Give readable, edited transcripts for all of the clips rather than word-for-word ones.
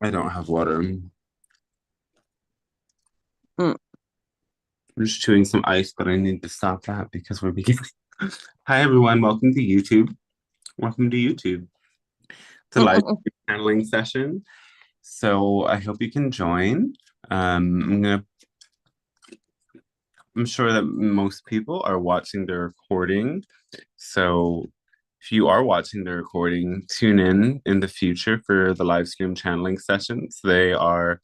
I don't have water. Mm. I'm just chewing some ice, but I need to stop that because we're beginning. Hi, everyone. Welcome to YouTube. Welcome to YouTube. It's a live channeling session. So I hope you can join. I'm sure that most people are watching the recording. So if you are watching the recording, tune in the future for the live stream channeling sessions. They are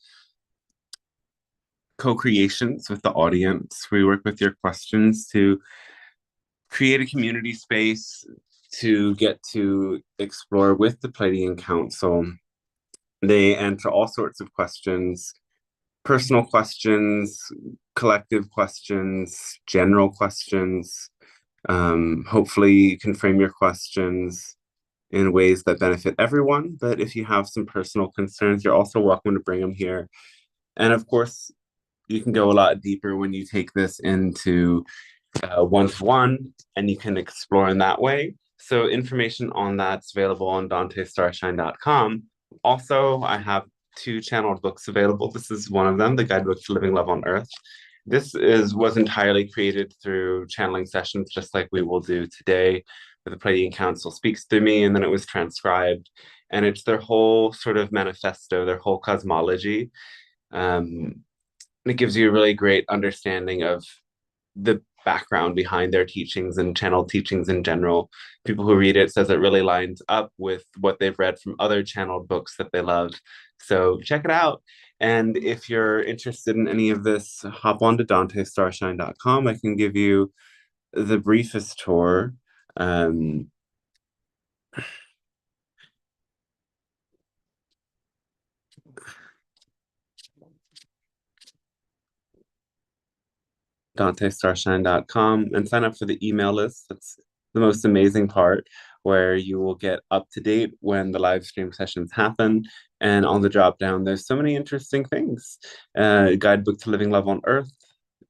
co-creations with the audience. We work with your questions to create a community space to get to explore with the Pleiadian Council. They answer all sorts of questions, personal questions, collective questions, general questions. Hopefully, you can frame your questions in ways that benefit everyone. But if you have some personal concerns, you're also welcome to bring them here. And of course, you can go a lot deeper when you take this into one-to-one, and you can explore in that way. So information on that's available on dantestarshine.com. Also, I have two channeled books available. This is one of them, the guidebook to living love on earth. This was entirely created through channeling sessions, just like we will do today, where the Pleiadian Council speaks through me, and then it was transcribed. And it's their whole sort of manifesto, their whole cosmology. Um, it gives you a really great understanding of the background behind their teachings and channel teachings in general. People who read it says it really lines up with what they've read from other channeled books that they love. So check it out. And if you're interested in any of this, hop on to dantestarshine.com. I can give you the briefest tour. Um, dantestarshine.com and sign up for the email list. That's the most amazing part, where you will get up to date when the live stream sessions happen. And on the drop down, there's so many interesting things. Guidebook to Living Love on Earth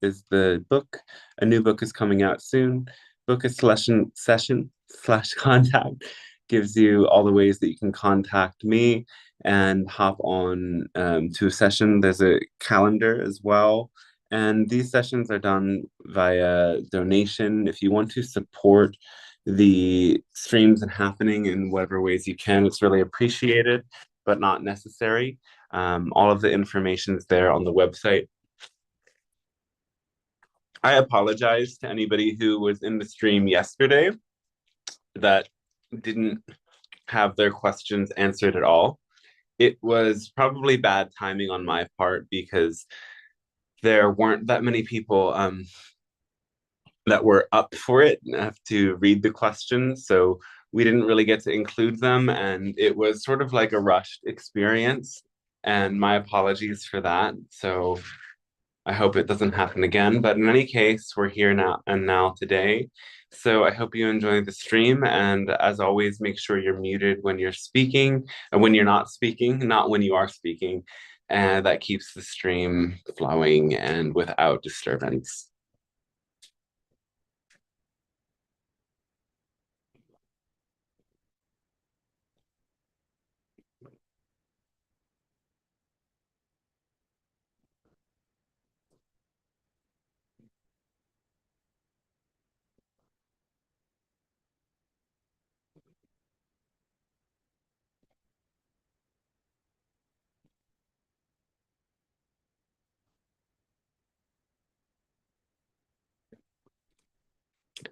is the book. A new book is coming out soon. Book a session slash contact gives you all the ways that you can contact me and hop on to a session. There's a calendar as well, and these sessions are done via donation. If you want to support the streams and happening in whatever ways you can, it's really appreciated, but not necessary. All of the information is there on the website. I apologize to anybody who was in the stream yesterday that didn't have their questions answered at all. It was probably bad timing on my part because there weren't that many people that were up for it and have to read the questions. So we didn't really get to include them. And it was sort of like a rushed experience. And my apologies for that. So I hope it doesn't happen again. But in any case, we're here now and now today. So I hope you enjoy the stream. And as always, make sure you're muted when you're speaking and when you're not speaking, not when you are speaking. And that keeps the stream flowing and without disturbance.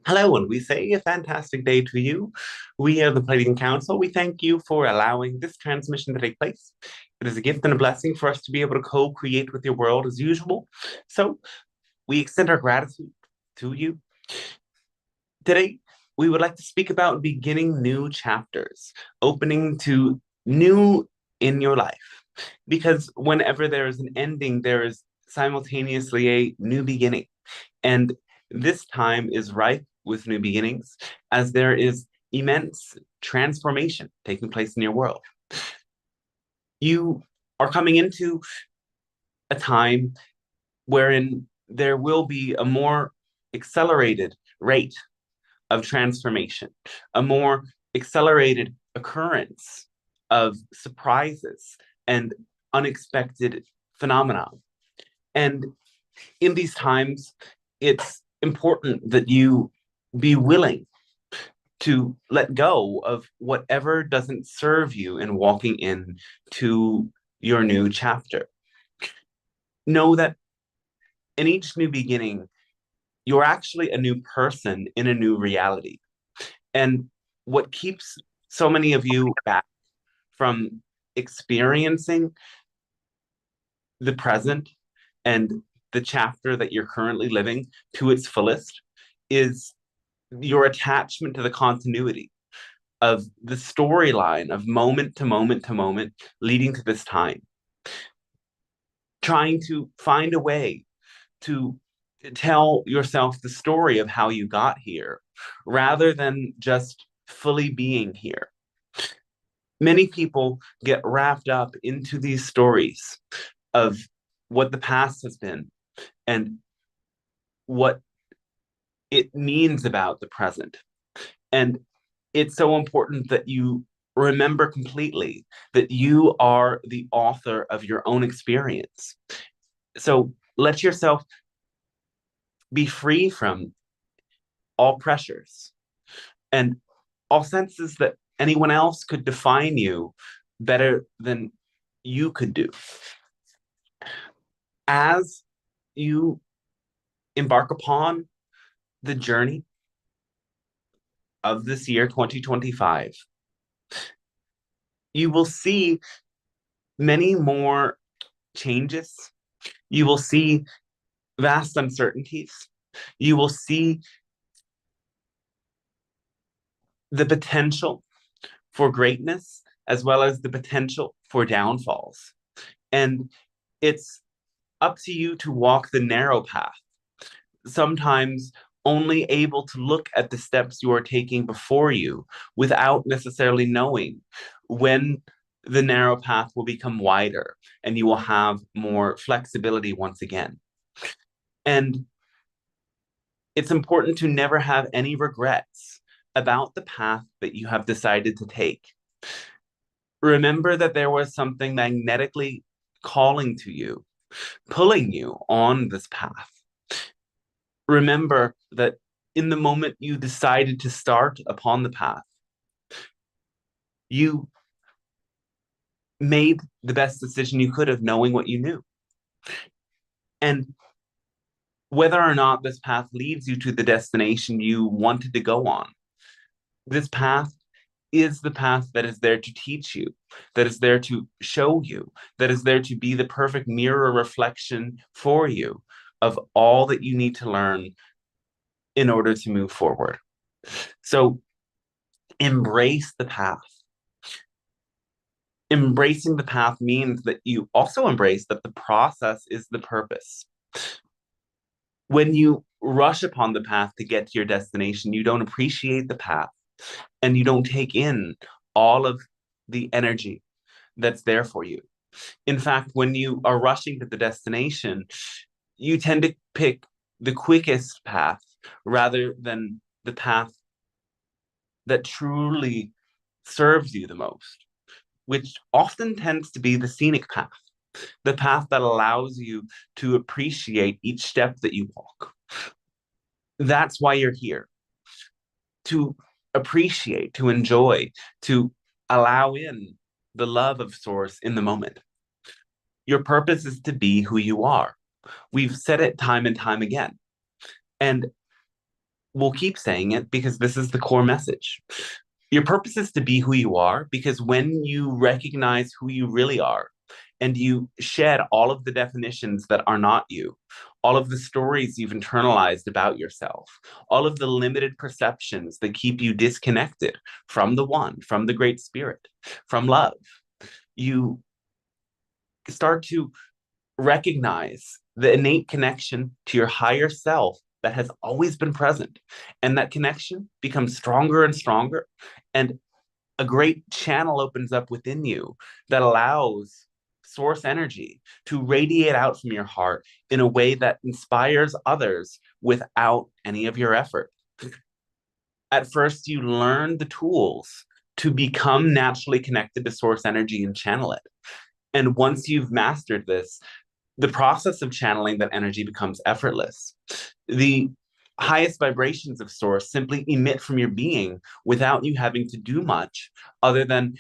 Hello, and we say a fantastic day to you. We are the Palladian Council. We thank you for allowing this transmission to take place. It is a gift and a blessing for us to be able to co create with your world as usual. So we extend our gratitude to you. Today, we would like to speak about beginning new chapters, opening to new in your life. Because whenever there is an ending, there is simultaneously a new beginning. And this time is ripe with new beginnings, as there is immense transformation taking place in your world. You are coming into a time wherein there will be a more accelerated rate of transformation, a more accelerated occurrence of surprises and unexpected phenomena. And in these times, it's important that you be willing to let go of whatever doesn't serve you in walking into your new chapter. Know that in each new beginning, you're actually a new person in a new reality. And what keeps so many of you back from experiencing the present and the chapter that you're currently living to its fullest is your attachment to the continuity of the storyline of moment to moment to moment leading to this time. Trying to find a way to tell yourself the story of how you got here rather than just fully being here. Many people get wrapped up into these stories of what the past has been and what it means about the present. And it's so important that you remember completely that you are the author of your own experience. So let yourself be free from all pressures and all senses that anyone else could define you better than you could do. As you embark upon the journey of this year 2025, you will see many more changes. You will see vast uncertainties. You will see the potential for greatness as well as the potential for downfalls. And it's up to you to walk the narrow path, sometimes only able to look at the steps you are taking before you without necessarily knowing when the narrow path will become wider and you will have more flexibility once again. And it's important to never have any regrets about the path that you have decided to take. Remember that there was something magnetically calling to you, pulling you on this path. Remember that in the moment you decided to start upon the path, you made the best decision you could have, knowing what you knew. And whether or not this path leads you to the destination you wanted to go on, this path is the path that is there to teach you, that is there to show you, that is there to be the perfect mirror reflection for you of all that you need to learn in order to move forward. So embrace the path. Embracing the path means that you also embrace that the process is the purpose. When you rush upon the path to get to your destination, you don't appreciate the path and you don't take in all of the energy that's there for you. In fact, when you are rushing to the destination, you tend to pick the quickest path rather than the path that truly serves you the most, which often tends to be the scenic path, the path that allows you to appreciate each step that you walk. That's why you're here, to appreciate, to enjoy, to allow in the love of Source in the moment. Your purpose is to be who you are. We've said it time and time again. And we'll keep saying it because this is the core message. Your purpose is to be who you are because when you recognize who you really are and you shed all of the definitions that are not you, all of the stories you've internalized about yourself, all of the limited perceptions that keep you disconnected from the one, from the great spirit, from love, you start to recognize the innate connection to your higher self that has always been present. And that connection becomes stronger and stronger. And a great channel opens up within you that allows source energy to radiate out from your heart in a way that inspires others without any of your effort. At first, you learn the tools to become naturally connected to source energy and channel it. And once you've mastered this, the process of channeling that energy becomes effortless. The highest vibrations of source simply emit from your being without you having to do much other than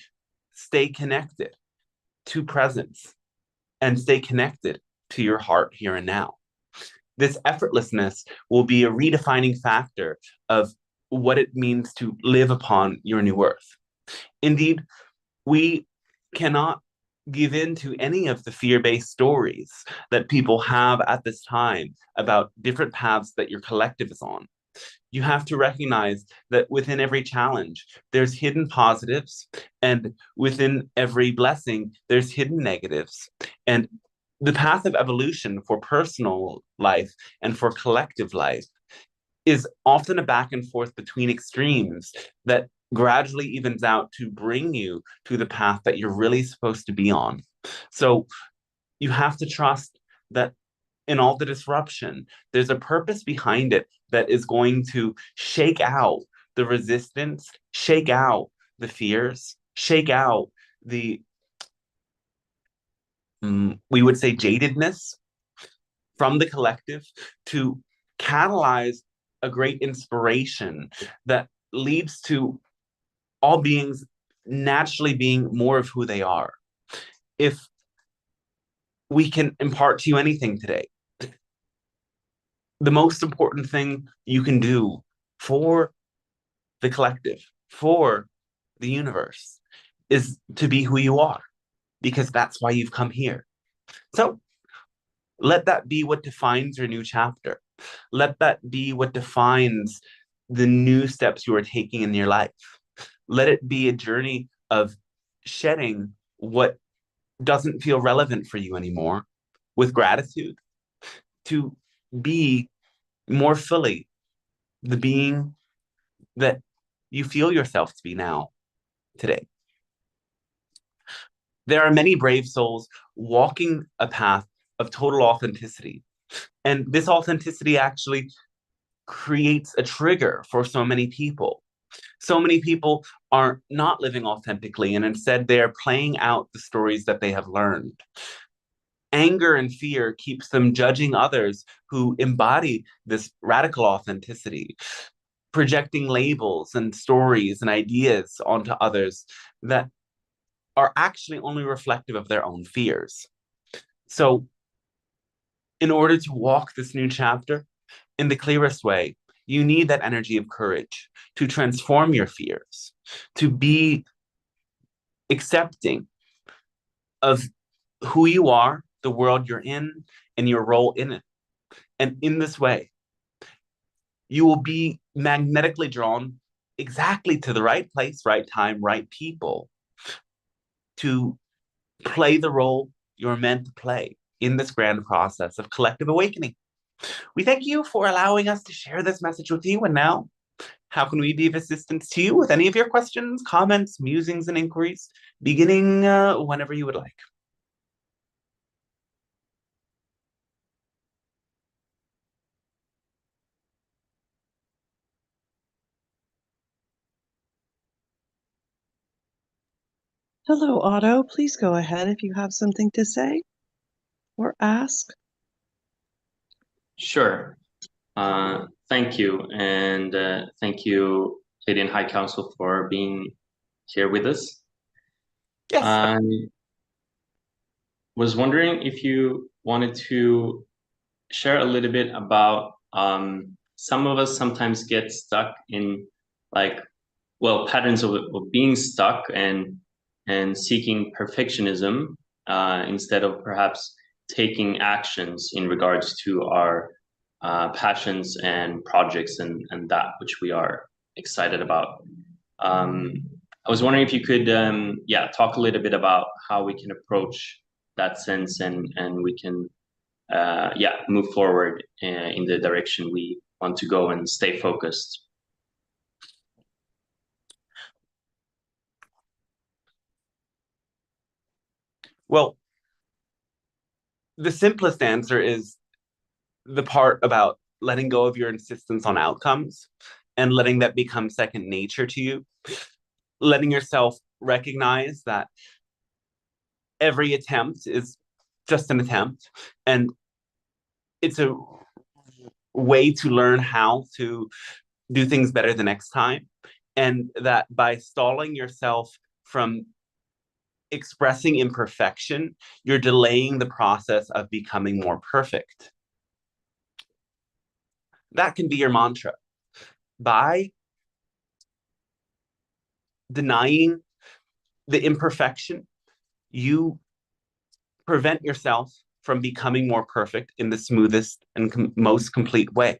stay connected to presence and stay connected to your heart here and now. This effortlessness will be a redefining factor of what it means to live upon your new earth. Indeed, we cannot give in to any of the fear-based stories that people have at this time about different paths that your collective is on. You have to recognize that within every challenge, there's hidden positives, and within every blessing, there's hidden negatives. And the path of evolution for personal life and for collective life is often a back and forth between extremes that gradually evens out to bring you to the path that you're really supposed to be on. So you have to trust that in all the disruption, there's a purpose behind it that is going to shake out the resistance, shake out the fears, shake out the, we would say, jadedness from the collective to catalyze a great inspiration that leads to all beings naturally being more of who they are. If we can impart to you anything today, the most important thing you can do for the collective, for the universe, is to be who you are, because that's why you've come here. So let that be what defines your new chapter. Let that be what defines the new steps you are taking in your life. Let it be a journey of shedding what doesn't feel relevant for you anymore with gratitude to be more fully the being that you feel yourself to be now, today. There are many brave souls walking a path of total authenticity. And this authenticity actually creates a trigger for so many people. So many people are not living authentically, and instead they are playing out the stories that they have learned. Anger and fear keeps them judging others who embody this radical authenticity, projecting labels and stories and ideas onto others that are actually only reflective of their own fears. So, in order to walk this new chapter in the clearest way, you need that energy of courage to transform your fears, to be accepting of who you are, the world you're in, and your role in it. And in this way, you will be magnetically drawn exactly to the right place, right time, right people to play the role you're meant to play in this grand process of collective awakening. We thank you for allowing us to share this message with you. And now, how can we be of assistance to you with any of your questions, comments, musings, and inquiries, beginning whenever you would like? Hello, Otto. Please go ahead if you have something to say or ask. Sure. Thank you. And thank you, Pleiadian High Council, for being here with us. Yes. I was wondering if you wanted to share a little bit about some of us sometimes get stuck in patterns of being stuck and seeking perfectionism instead of perhaps taking actions in regards to our passions and projects and that which we are excited about. I was wondering if you could talk a little bit about how we can approach that sense and we can move forward in the direction we want to go and stay focused. Well, the simplest answer is the part about letting go of your insistence on outcomes and letting that become second nature to you. Letting yourself recognize that every attempt is just an attempt, and it's a way to learn how to do things better the next time, and that by stalling yourself from expressing imperfection, you're delaying the process of becoming more perfect. That can be your mantra. By denying the imperfection, you prevent yourself from becoming more perfect in the smoothest and most complete way.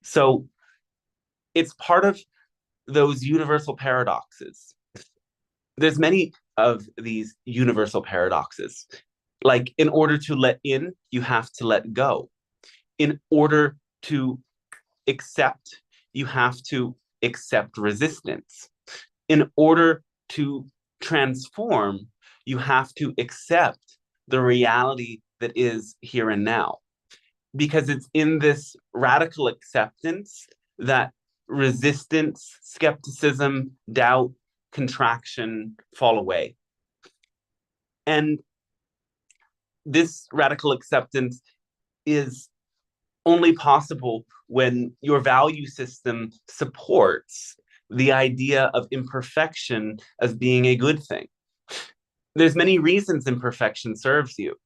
So it's part of those universal paradoxes. There's many of these universal paradoxes. Like, in order to let in, you have to let go. In order to accept, you have to accept resistance. In order to transform, you have to accept the reality that is here and now. Because it's in this radical acceptance that resistance, skepticism, doubt, contraction fall away. And this radical acceptance is only possible when your value system supports the idea of imperfection as being a good thing. There's many reasons imperfection serves you.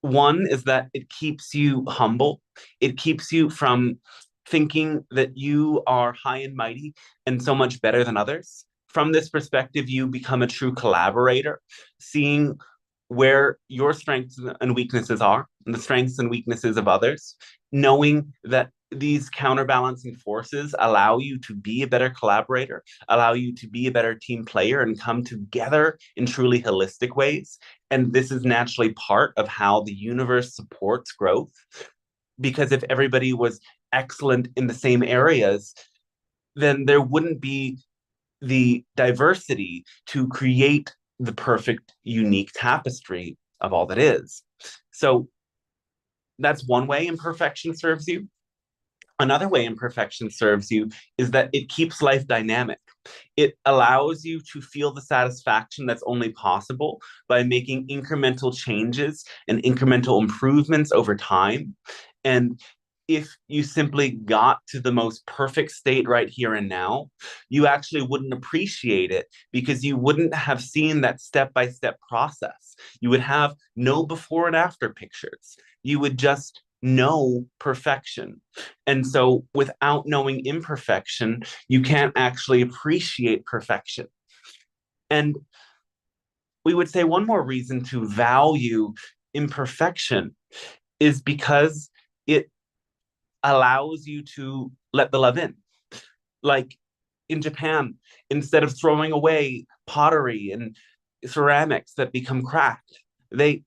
One is that it keeps you humble. It keeps you from thinking that you are high and mighty and so much better than others. From this perspective, you become a true collaborator, seeing where your strengths and weaknesses are, and the strengths and weaknesses of others, knowing that these counterbalancing forces allow you to be a better collaborator, allow you to be a better team player, and come together in truly holistic ways. And this is naturally part of how the universe supports growth. Because if everybody was excellent in the same areas, then there wouldn't be the diversity to create the perfect, unique tapestry of all that is. So that's one way imperfection serves you. Another way imperfection serves you is that it keeps life dynamic. It allows you to feel the satisfaction that's only possible by making incremental changes and incremental improvements over time. And if you simply got to the most perfect state right here and now, you actually wouldn't appreciate it because you wouldn't have seen that step-by-step process. You would have no before and after pictures. You would just know perfection. And so without knowing imperfection, you can't actually appreciate perfection. And we would say one more reason to value imperfection is because it allows you to let the love in. Like in Japan, instead of throwing away pottery and ceramics that become cracked, they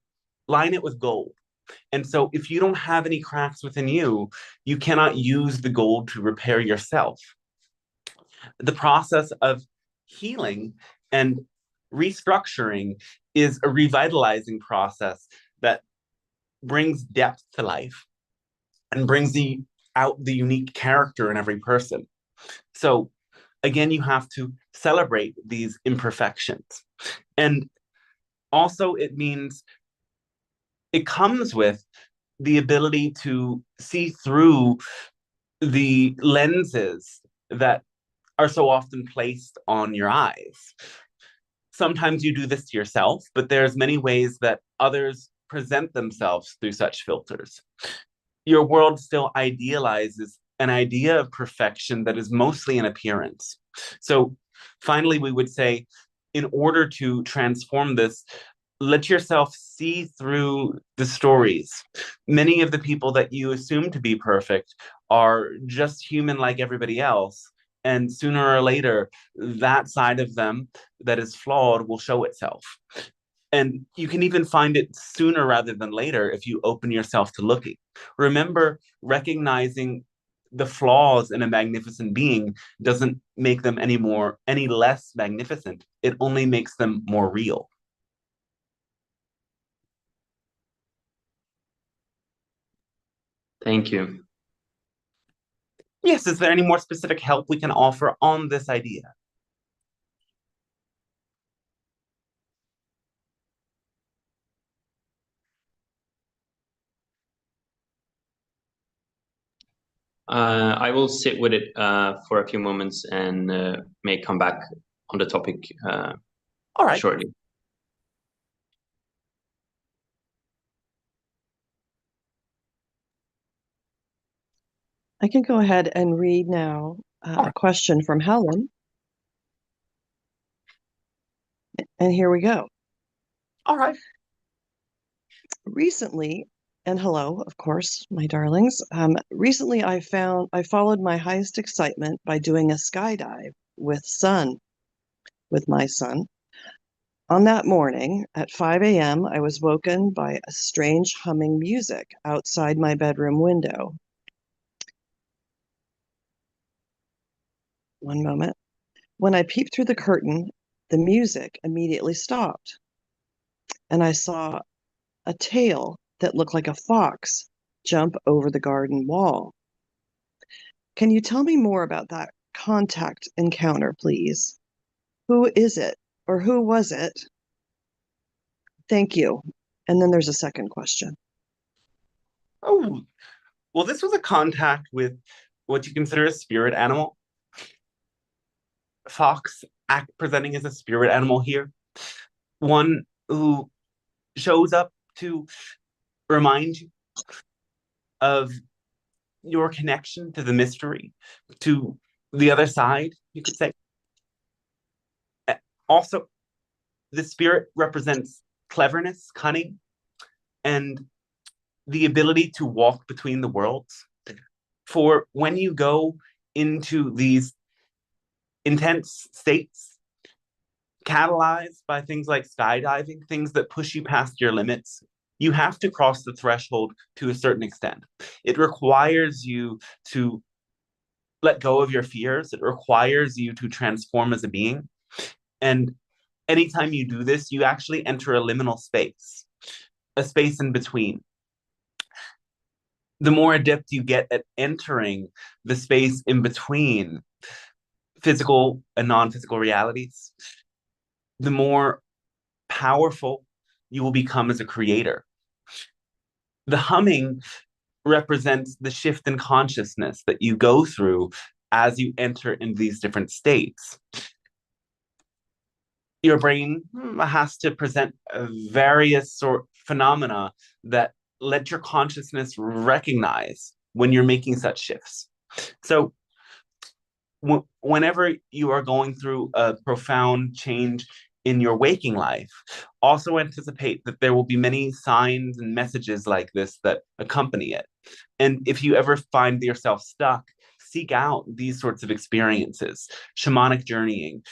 line it with gold. And so if you don't have any cracks within you, you cannot use the gold to repair yourself. The process of healing and restructuring is a revitalizing process that brings depth to life and brings out the unique character in every person. So again, you have to celebrate these imperfections. And also it means it comes with the ability to see through the lenses that are so often placed on your eyes. Sometimes you do this to yourself, but there's many ways that others present themselves through such filters. Your world still idealizes an idea of perfection that is mostly an appearance. So finally, we would say, in order to transform this, let yourself see through the stories. Many of the people that you assume to be perfect are just human like everybody else. And sooner or later, that side of them that is flawed will show itself. And you can even find it sooner rather than later if you open yourself to looking. Remember, recognizing the flaws in a magnificent being doesn't make them any less magnificent. It only makes them more real. Thank you. Yes, is there any more specific help we can offer on this idea? I will sit with it for a few moments and may come back on the topic All right. shortly. I can go ahead and read now a question from Helen. And here we go. All right. Recently, and hello, of course, my darlings. Recently, I followed my highest excitement by doing a skydive with my son. On that morning at 5 a.m., I was woken by a strange humming music outside my bedroom window. One moment. When I peeped through the curtain, the music immediately stopped, and I saw a tail that looked like a fox jump over the garden wall. Can you tell me more about that contact encounter, please? Who is it, or who was it? Thank you. And then there's a second question. Oh, well, this was a contact with what you consider a spirit animal. Fox presenting as a spirit animal here. One who shows up to remind you of your connection to the mystery, to the other side, you could say. Also, the spirit represents cleverness, cunning, and the ability to walk between the worlds. For when you go into these intense states, catalyzed by things like skydiving, things that push you past your limits, you have to cross the threshold to a certain extent. It requires you to let go of your fears. It requires you to transform as a being. And anytime you do this, you actually enter a liminal space, a space in between. The more adept you get at entering the space in between physical and non-physical realities, the more powerful you will become as a creator. The humming represents the shift in consciousness that you go through as you enter into these different states. Your brain has to present various sort phenomena that let your consciousness recognize when you're making such shifts. So whenever you are going through a profound change in your waking life, also anticipate that there will be many signs and messages like this that accompany it. And if you ever find yourself stuck, seek out these sorts of experiences: shamanic journeying,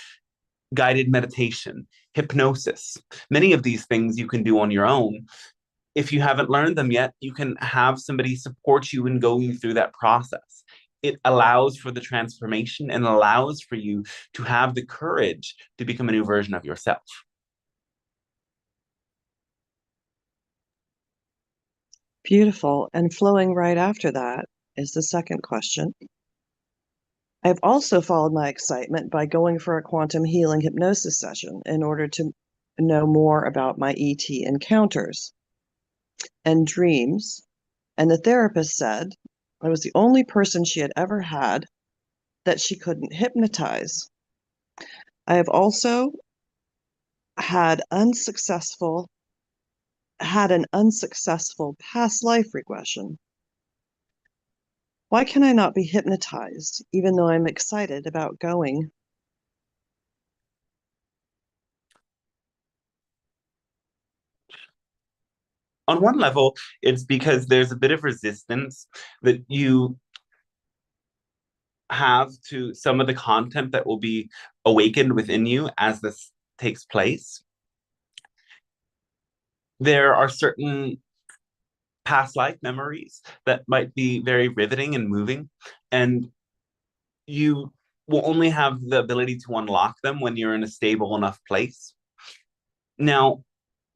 guided meditation, hypnosis. Many of these things you can do on your own. If you haven't learned them yet, you can have somebody support you in going through that process. It allows for the transformation and allows for you to have the courage to become a new version of yourself. Beautiful. And flowing right after that is the second question. I've also followed my excitement by going for a quantum healing hypnosis session in order to know more about my ET encounters and dreams. And the therapist said I was the only person she had ever had that she couldn't hypnotize. I have also had an unsuccessful past life regression. Why can I not be hypnotized, even though I'm excited about going? On one level, it's because there's a bit of resistance that you have to some of the content that will be awakened within you as this takes place. There are certain past life memories that might be very riveting and moving, and you will only have the ability to unlock them when you're in a stable enough place. Now,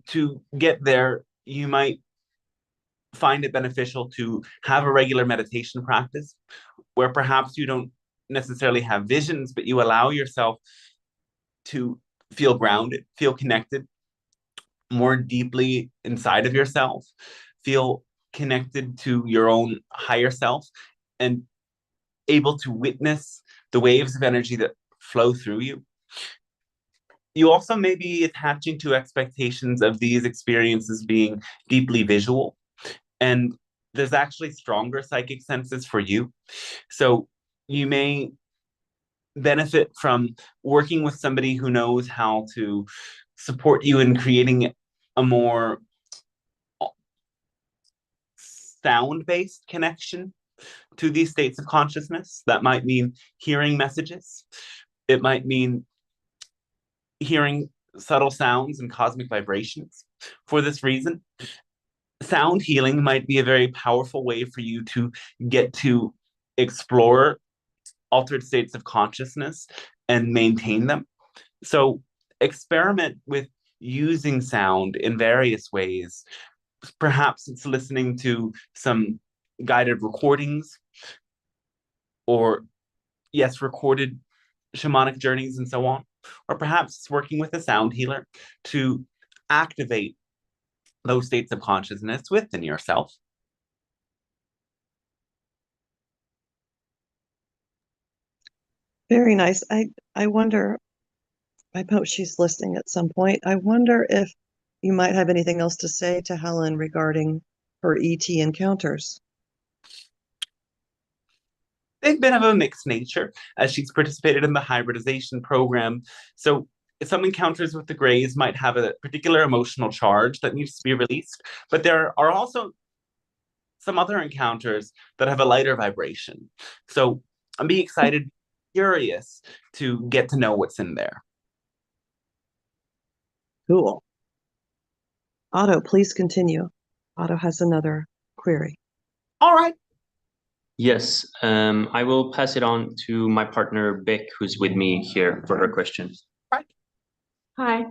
to get there, you might find it beneficial to have a regular meditation practice where perhaps you don't necessarily have visions, but you allow yourself to feel grounded, feel connected more deeply inside of yourself, feel connected to your own higher self, and able to witness the waves of energy that flow through you. You also may be attaching to expectations of these experiences being deeply visual, and there's actually stronger psychic senses for you. So you may benefit from working with somebody who knows how to support you in creating a more sound-based connection to these states of consciousness. That might mean hearing messages. It might mean hearing subtle sounds and cosmic vibrations. For this reason, sound healing might be a very powerful way for you to get to explore altered states of consciousness and maintain them. So experiment with using sound in various ways. Perhaps it's listening to some guided recordings, or yes, recorded shamanic journeys and so on. Or perhaps it's working with a sound healer to activate those states of consciousness within yourself. Very nice. I wonder, I hope she's listening at some point. I wonder if you might have anything else to say to Helen regarding her ET encounters. They've been of a mixed nature as she's participated in the hybridization program. So some encounters with the Greys might have a particular emotional charge that needs to be released, but there are also some other encounters that have a lighter vibration. So I'm being excited, curious to get to know what's in there. Cool. Otto, please continue. Otto has another query. All right. Yes, I will pass it on to my partner, Beck, who's with me here for her question. Right. Hi.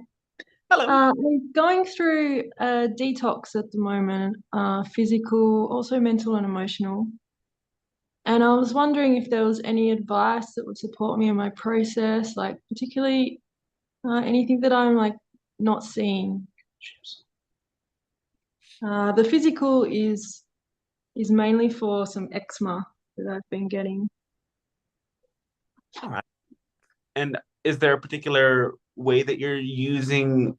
Hello. I'm going through a detox at the moment, physical, also mental and emotional. And I was wondering if there was any advice that would support me in my process, like particularly anything that I'm like not seeing. The physical is mainly for some eczema that I've been getting. All right. And is there a particular way that you're using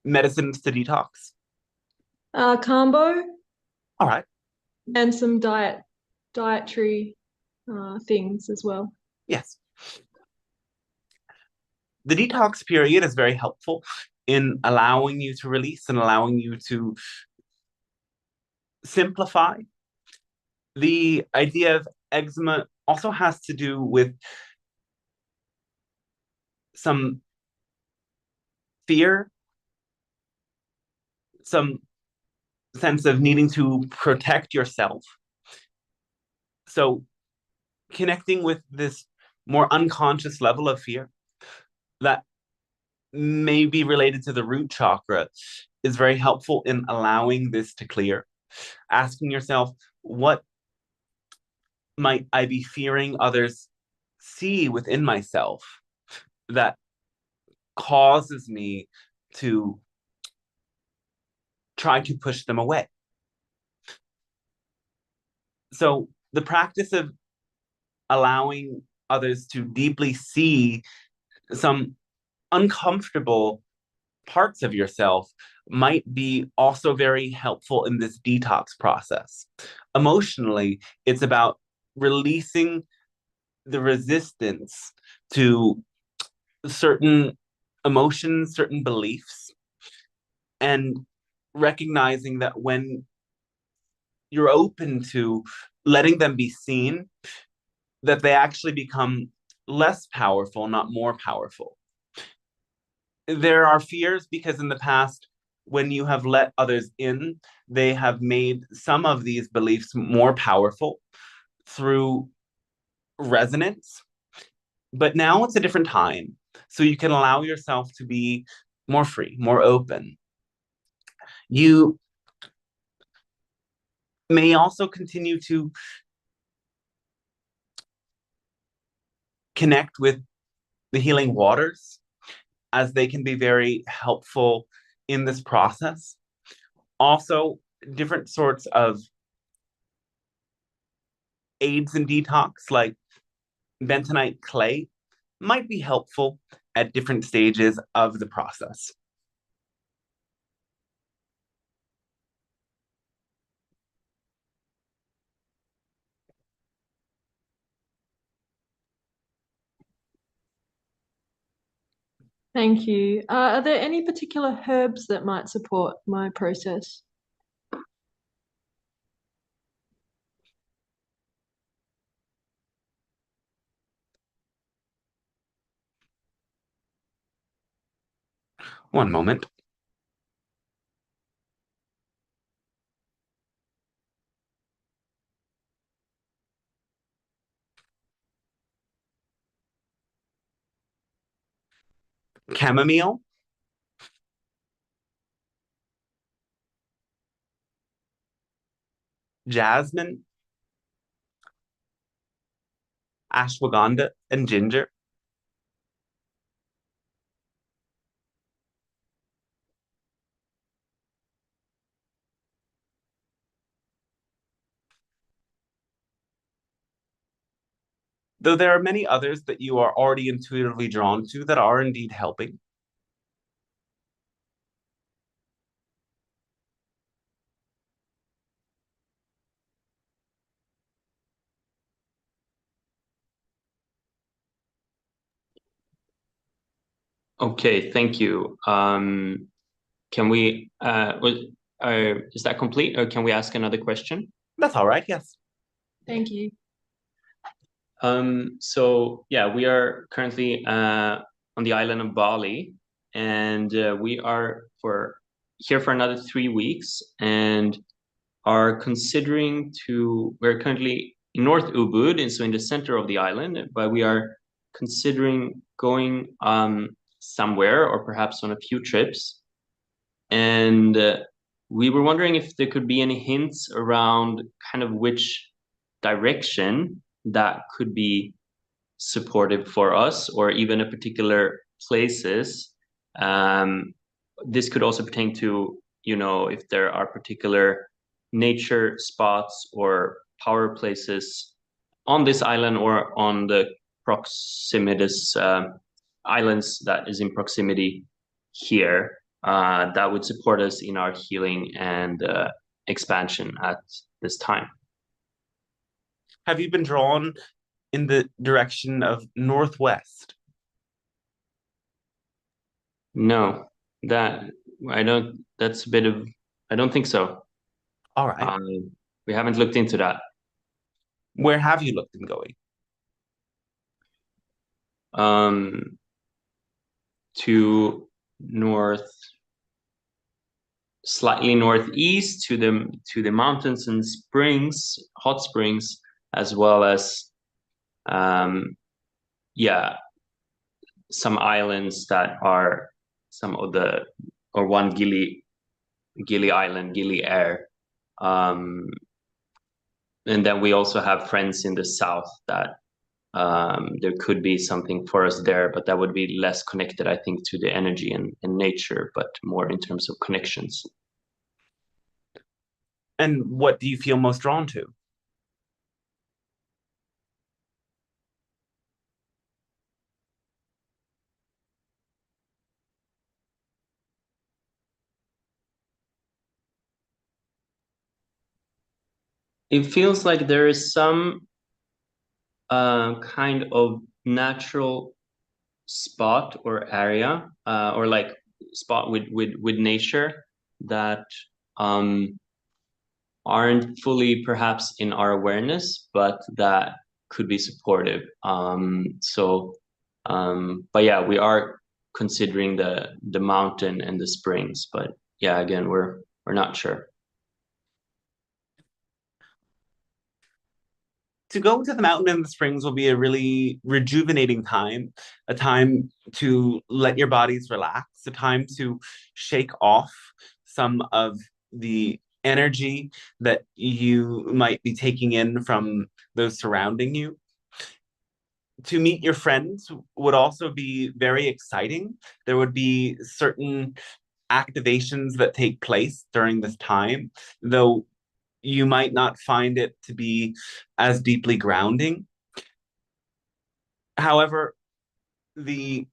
medicines to detox? Combo All right. and some dietary things as well. Yes. The detox period is very helpful in allowing you to release and allowing you to simplify. The idea of eczema also has to do with some fear, some sense of needing to protect yourself. So connecting with this more unconscious level of fear that may be related to the root chakra is very helpful in allowing this to clear. Asking yourself, what might I be fearing others see within myself that causes me to try to push them away? So the practice of allowing others to deeply see some uncomfortable parts of yourself might be also very helpful in this detox process. Emotionally, it's about releasing the resistance to certain emotions, certain beliefs, and recognizing that when you're open to letting them be seen, that they actually become less powerful, not more powerful. There are fears because in the past, when you have let others in, they have made some of these beliefs more powerful through resonance. But now it's a different time. So you can allow yourself to be more free, more open. You may also continue to connect with the healing waters, as they can be very helpful in this process. Also, different sorts of aids in detox, like bentonite clay, might be helpful at different stages of the process. Thank you. Are there any particular herbs that might support my process? One moment. Chamomile, jasmine, ashwagandha, and ginger. Though there are many others that you are already intuitively drawn to that are indeed helping. Okay, thank you. Can we, is that complete, or can we ask another question? That's all right, yes. Thank you. So yeah, we are currently on the island of Bali, and we are here for another 3 weeks, and are considering we're currently in North Ubud, and so in the center of the island, but we are considering going somewhere, or perhaps on a few trips. And we were wondering if there could be any hints around kind of which direction that could be supportive for us, or even a particular places. This could also pertain to, if there are particular nature spots or power places on this island or on the proximitous islands that is in proximity here, that would support us in our healing and expansion at this time. Have you been drawn in the direction of northwest? No, I don't think so. All right. We haven't looked into that. Where have you looked in going? To slightly northeast, to the mountains and hot springs, as well as some islands that are one Gili Island, Gili Air. And then we also have friends in the south that there could be something for us there, but that would be less connected, I think, to the energy and nature, but more in terms of connections. And what do you feel most drawn to? It feels like there is some kind of natural spot or area, or like spot with nature that aren't fully perhaps in our awareness, but that could be supportive. But yeah, we are considering the mountain and the springs, but yeah, again, we're not sure. To go to the mountain and the springs will be a really rejuvenating time, a time to let your bodies relax, a time to shake off some of the energy that you might be taking in from those surrounding you. To meet your friends would also be very exciting. There would be certain activations that take place during this time, though you might not find it to be as deeply grounding. However, the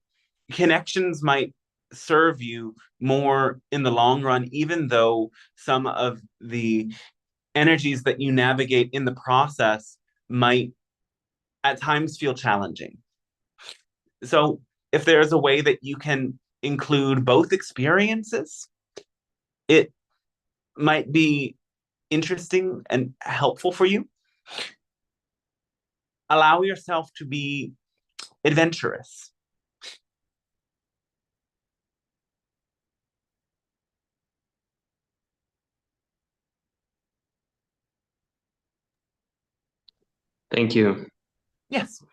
connections might serve you more in the long run, even though some of the energies that you navigate in the process might at times feel challenging. So, if there's a way that you can include both experiences, it might be interesting and helpful for you. Allow yourself to be adventurous. Thank you. Yes.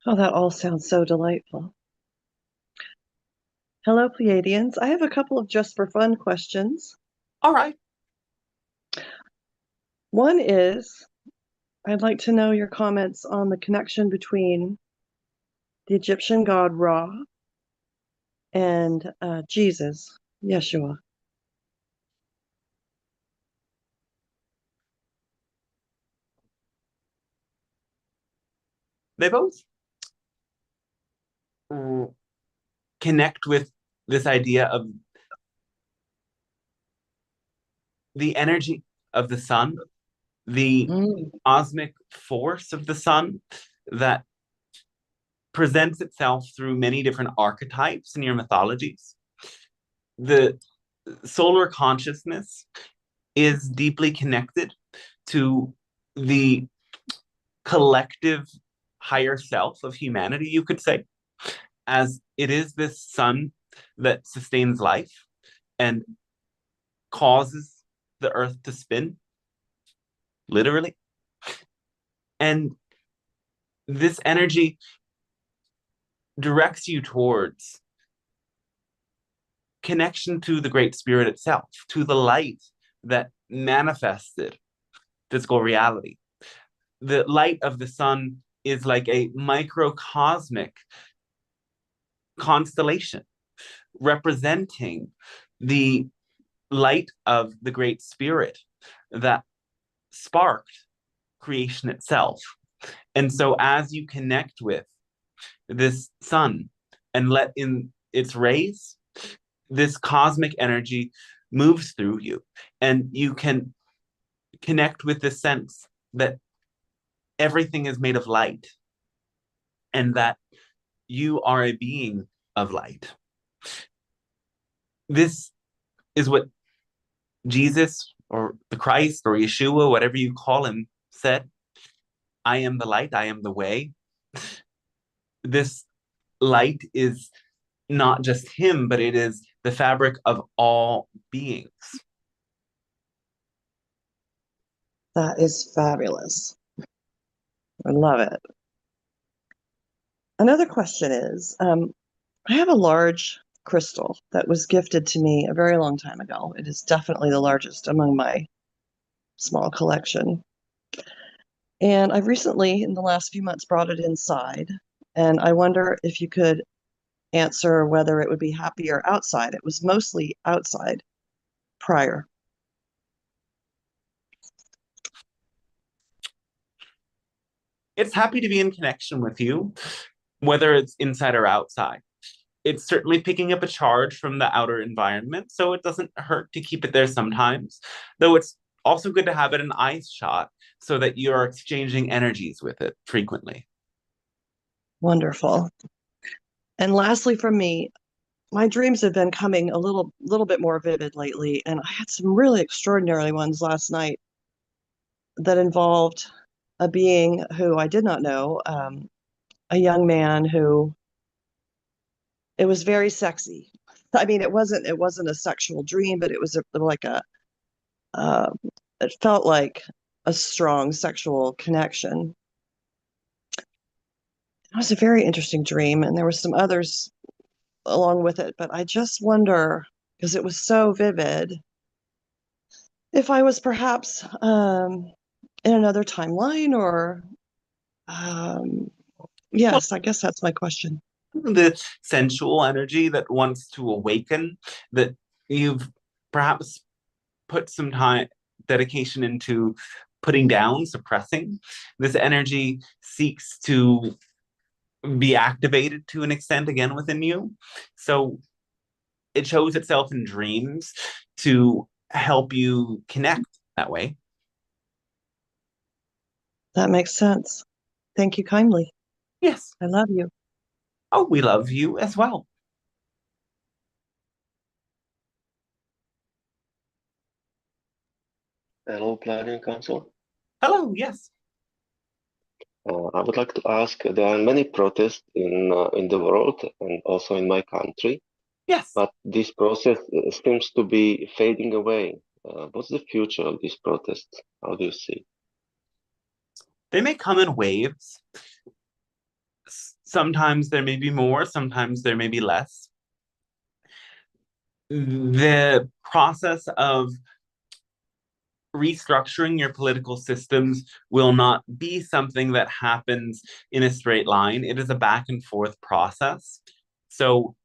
Oh, that all sounds so delightful. Hello, Pleiadians. I have a couple of just for fun questions. All right. One is, I'd like to know your comments on the connection between the Egyptian god Ra and Jesus, Yeshua. They both connect with this idea of the energy of the sun, the cosmic force of the sun that presents itself through many different archetypes in your mythologies. The solar consciousness is deeply connected to the collective higher self of humanity, you could say, as it is this sun that sustains life and causes the earth to spin, literally. And this energy directs you towards connection to the Great Spirit itself, to the light that manifested physical reality. The light of the sun is like a microcosmic constellation representing the light of the Great Spirit that sparked creation itself. And so, as you connect with this sun and let in its rays, this cosmic energy moves through you, and you can connect with the sense that everything is made of light and that you are a being of light. This is what Jesus or the Christ or Yeshua, whatever you call him, said. I am the light, I am the way. This light is not just him, but it is the fabric of all beings. That is fabulous. I love it. Another question is, I have a large crystal that was gifted to me a very long time ago. It is definitely the largest among my small collection. And I've recently, in the last few months, brought it inside. And I wonder if you could answer whether it would be happier outside. It was mostly outside prior. It's happy to be in connection with you, whether it's inside or outside. It's certainly picking up a charge from the outer environment, so it doesn't hurt to keep it there sometimes, though it's also good to have it an eyes shot so that you're exchanging energies with it frequently. Wonderful. And lastly, from me, my dreams have been coming a little bit more vivid lately, and I had some really extraordinary ones last night that involved a being who I did not know, a young man who, it was very sexy. I mean, it wasn't a sexual dream, but it was like uh, it felt like a strong sexual connection. It was a very interesting dream, and there were some others along with it, but I just wonder, because it was so vivid, if I was perhaps in another timeline or yes, I guess that's my question. the sensual energy that wants to awaken, that you've perhaps put some time, dedication into putting down, suppressing. This energy seeks to be activated to an extent again within you. So it shows itself in dreams to help you connect that way. That makes sense. Thank you kindly. Yes. I love you. Oh, we love you as well. Hello, Pleiadian Council. Hello, yes. I would like to ask, there are many protests in the world and also in my country, Yes. but this process seems to be fading away. What's the future of these protests? How do you see? They may come in waves. Sometimes there may be more, sometimes there may be less. The process of restructuring your political systems will not be something that happens in a straight line. It is a back and forth process. So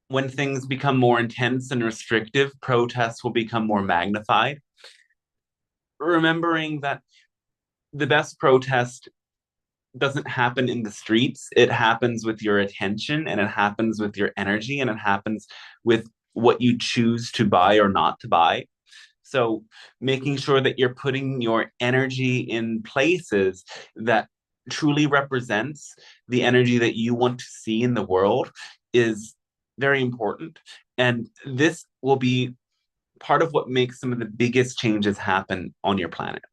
when things become more intense and restrictive, protests will become more magnified. Remembering that the best protest doesn't happen in the streets. It happens with your attention, and it happens with your energy, and it happens with what you choose to buy or not to buy. So making sure that you're putting your energy in places that truly represents the energy that you want to see in the world is very important. And this will be part of what makes some of the biggest changes happen on your planet.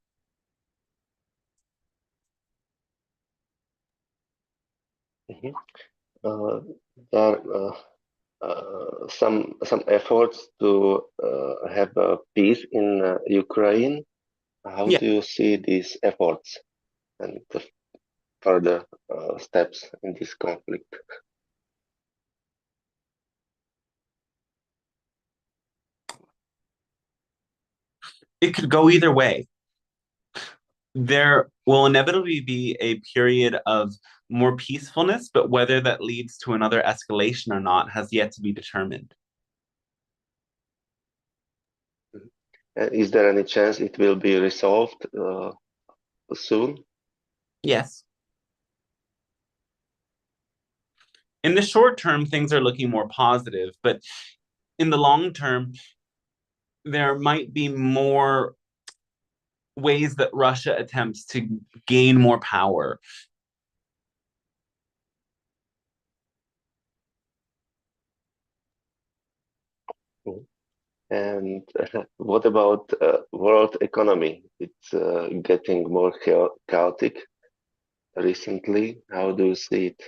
Mm-hmm. There are some efforts to have peace in Ukraine. How Yeah. do you see these efforts and the further steps in this conflict? It could go either way. There will inevitably be a period of more peacefulness, but whether that leads to another escalation or not has yet to be determined. Is there any chance it will be resolved soon? Yes. In the short term, things are looking more positive, but in the long term, there might be more ways that Russia attempts to gain more power. And what about world economy? It's getting more chaotic recently. How do you see it?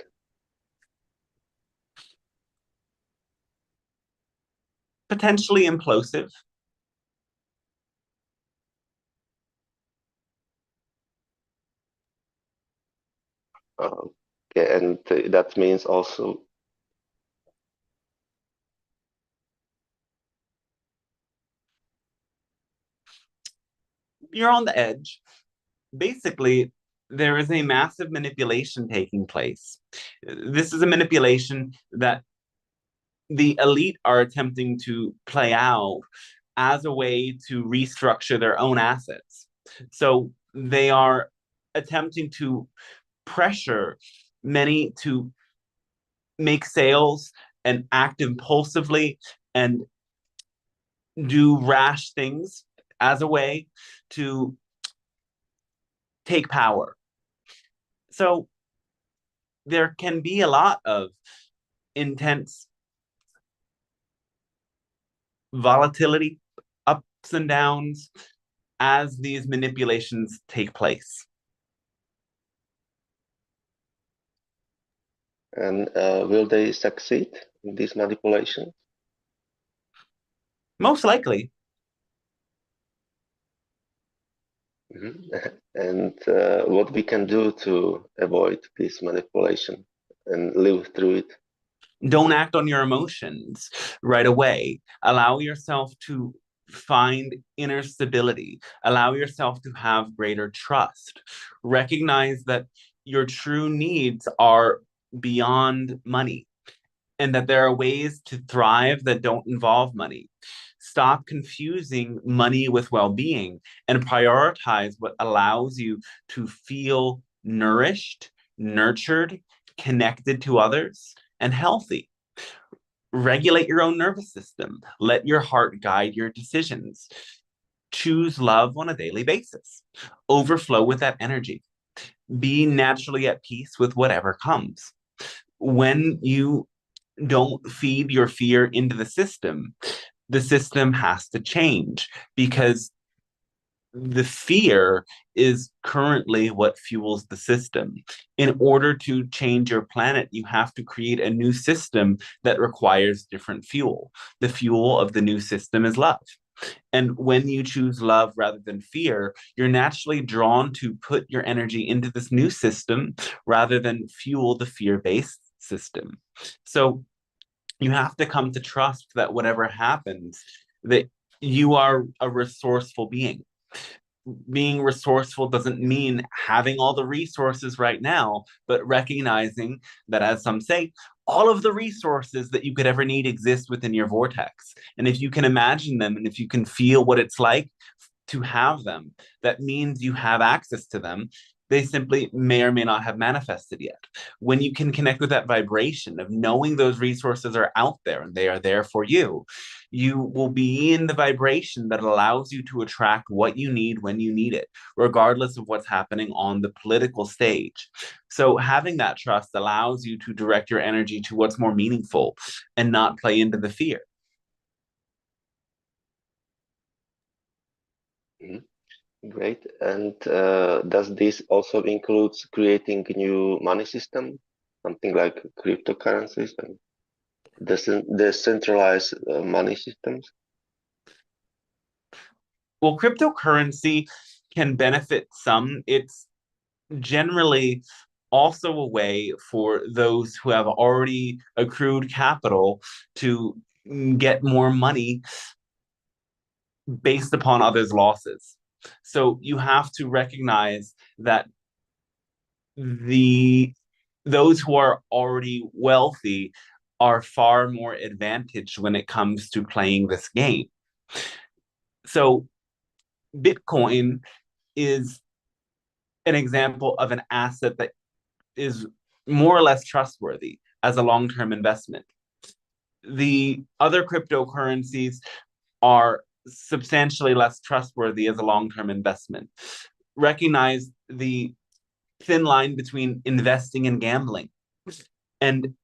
Potentially implosive. Okay, and that means also You're on the edge. Basically, there is a massive manipulation taking place. This is a manipulation that the elite are attempting to play out as a way to restructure their own assets. So they are attempting to pressure many to make sales and act impulsively and do rash things as a way to take power. So there can be a lot of intense volatility, ups and downs, as these manipulations take place. and will they succeed in this manipulation? Most likely. And what we can do to avoid this manipulation and live through it? Don't act on your emotions right away. Allow yourself to find inner stability. Allow yourself to have greater trust. Recognize that your true needs are beyond money, and that there are ways to thrive that don't involve money. Stop confusing money with well-being and prioritize what allows you to feel nourished, nurtured, connected to others, and healthy. Regulate your own nervous system. Let your heart guide your decisions. Choose love on a daily basis. Overflow with that energy. Be naturally at peace with whatever comes. When you don't feed your fear into the system has to change, because the fear is currently what fuels the system. In order to change your planet, you have to create a new system that requires different fuel. The fuel of the new system is love. And when you choose love rather than fear, you're naturally drawn to put your energy into this new system rather than fuel the fear-based system. So you have to come to trust that whatever happens, that you are a resourceful being. Being resourceful doesn't mean having all the resources right now, but recognizing that, as some say, all of the resources that you could ever need exist within your vortex. And if you can imagine them, and if you can feel what it's like to have them, that means you have access to them. They simply may or may not have manifested yet. When you can connect with that vibration of knowing those resources are out there and they are there for you, you will be in the vibration that allows you to attract what you need when you need it, regardless of what's happening on the political stage. So having that trust allows you to direct your energy to what's more meaningful and not play into the fear. Great. And does this also include creating new money system, something like cryptocurrencies and decentralized money systems? Well, cryptocurrency can benefit some. It's generally also a way for those who have already accrued capital to get more money based upon others' losses. So you have to recognize that those who are already wealthy are far more advantaged when it comes to playing this game. So Bitcoin is an example of an asset that is more or less trustworthy as a long-term investment. The other cryptocurrencies are substantially less trustworthy as a long-term investment. Recognize the thin line between investing and gambling, and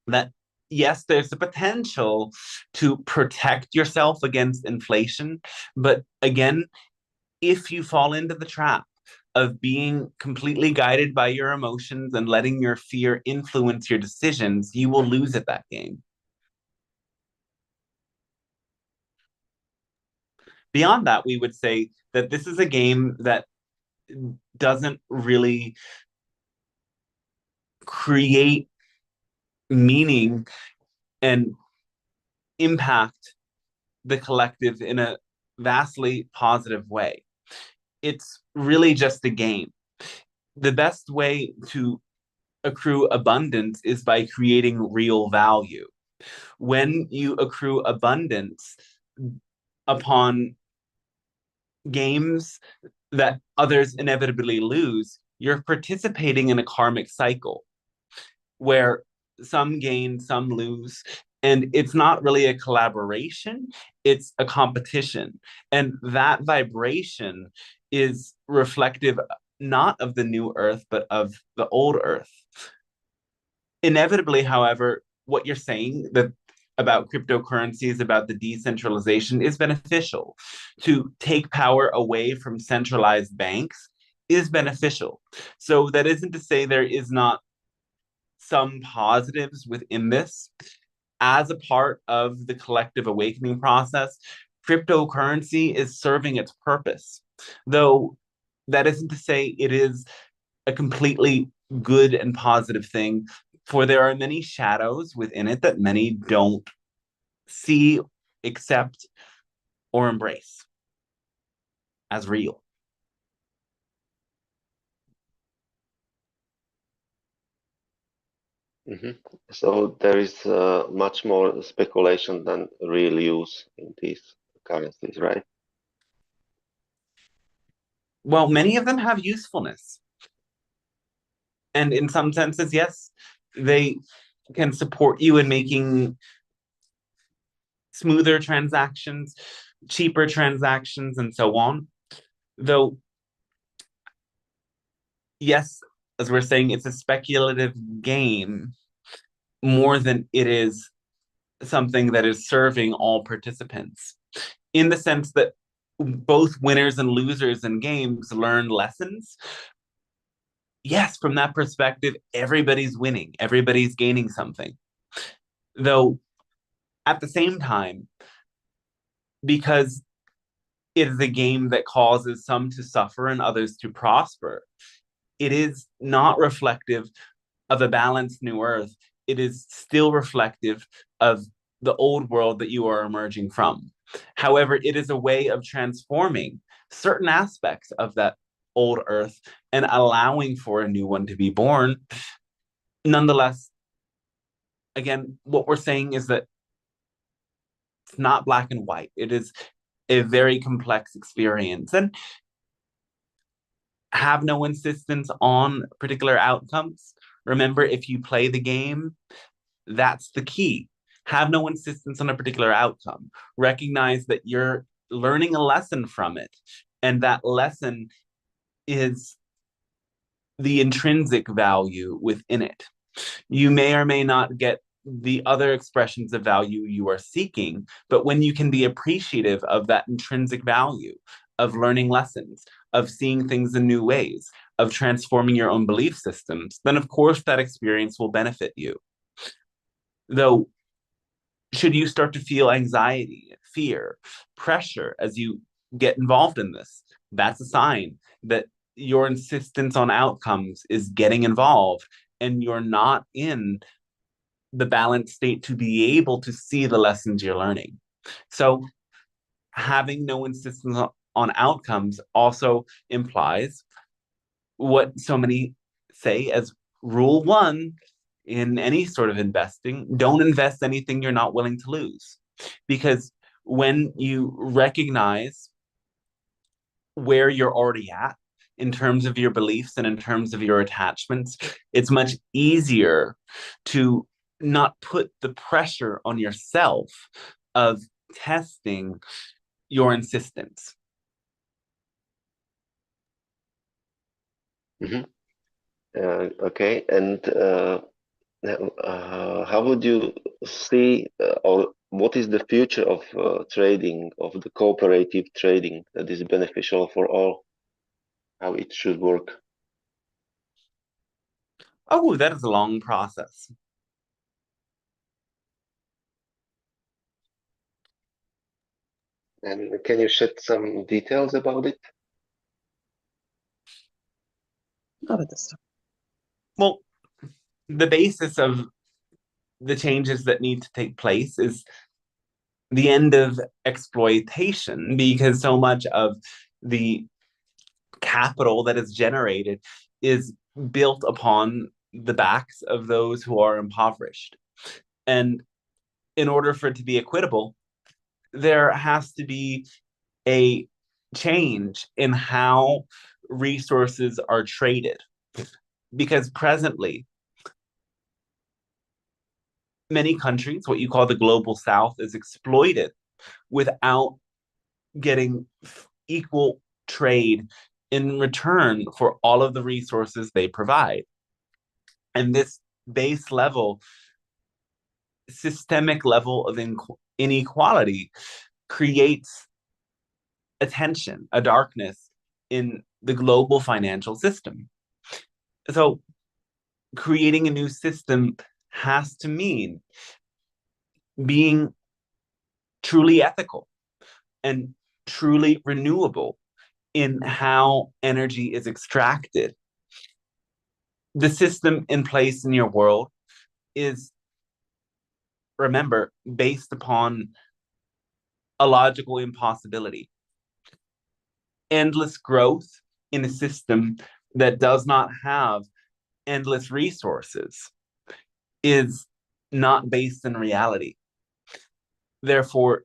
that yes, there's the potential to protect yourself against inflation, but again, if you fall into the trap of being completely guided by your emotions and letting your fear influence your decisions, you will lose at that game. Beyond that, we would say that this is a game that doesn't really create meaning and impact the collective in a vastly positive way. It's really just a game. The best way to accrue abundance is by creating real value. When you accrue abundance upon games that others inevitably lose, you're participating in a karmic cycle where some gain, some lose. And it's not really a collaboration, it's a competition. And that vibration is reflective not of the new earth, but of the old earth. Inevitably, however, what you're saying that about cryptocurrencies, about the decentralization, is beneficial. To take power away from centralized banks is beneficial. So that isn't to say there is not some positives within this. As a part of the collective awakening process, cryptocurrency is serving its purpose. Though that isn't to say it is a completely good and positive thing, for there are many shadows within it that many don't see, accept, or embrace as real. Mhm. So there is much more speculation than real use in these currencies, right? Well, many of them have usefulness. And in some senses, yes, they can support you in making smoother transactions, cheaper transactions, and so on. Though, yes, as we're saying, it's a speculative game more than it is something that is serving all participants, in the sense that both winners and losers in games learn lessons. Yes, from that perspective, everybody's winning, everybody's gaining something. Though at the same time, because it is a game that causes some to suffer and others to prosper, it is not reflective of a balanced new earth. It is still reflective of the old world that you are emerging from. However, it is a way of transforming certain aspects of that old earth and allowing for a new one to be born. Nonetheless, again, what we're saying is that it's not black and white. It is a very complex experience. And have no insistence on particular outcomes. Remember, if you play the game, that's the key. Have no insistence on a particular outcome. Recognize that you're learning a lesson from it, and that lesson is the intrinsic value within it. You may or may not get the other expressions of value you are seeking, but when you can be appreciative of that intrinsic value, of learning lessons, of seeing things in new ways, of transforming your own belief systems, then of course that experience will benefit you. Though, should you start to feel anxiety, fear, pressure as you get involved in this, that's a sign that your insistence on outcomes is getting involved and you're not in the balanced state to be able to see the lessons you're learning. So having no insistence on outcomes also implies what so many say as rule one in any sort of investing: don't invest anything you're not willing to lose. Because when you recognize where you're already at in terms of your beliefs and in terms of your attachments, it's much easier to not put the pressure on yourself of testing your insistence. Mm-hmm. Okay, and how would you see, or what is the future of trading, of the cooperative trading that is beneficial for all? How it should work? Oh, that is a long process. And can you shed some details about it? Not at this time. Well, the basis of the changes that need to take place is the end of exploitation, because so much of the capital that is generated is built upon the backs of those who are impoverished. And in order for it to be equitable, there has to be a change in how resources are traded. Because presently, many countries, what you call the global south, is exploited without getting equal trade in return for all of the resources they provide. And this base level, systemic level of inequality creates a tension, a darkness in the global financial system. So creating a new system has to mean being truly ethical and truly renewable in how energy is extracted. The system in place in your world is, remember, based upon a logical impossibility. Endless growth in a system that does not have endless resources is not based in reality. Therefore,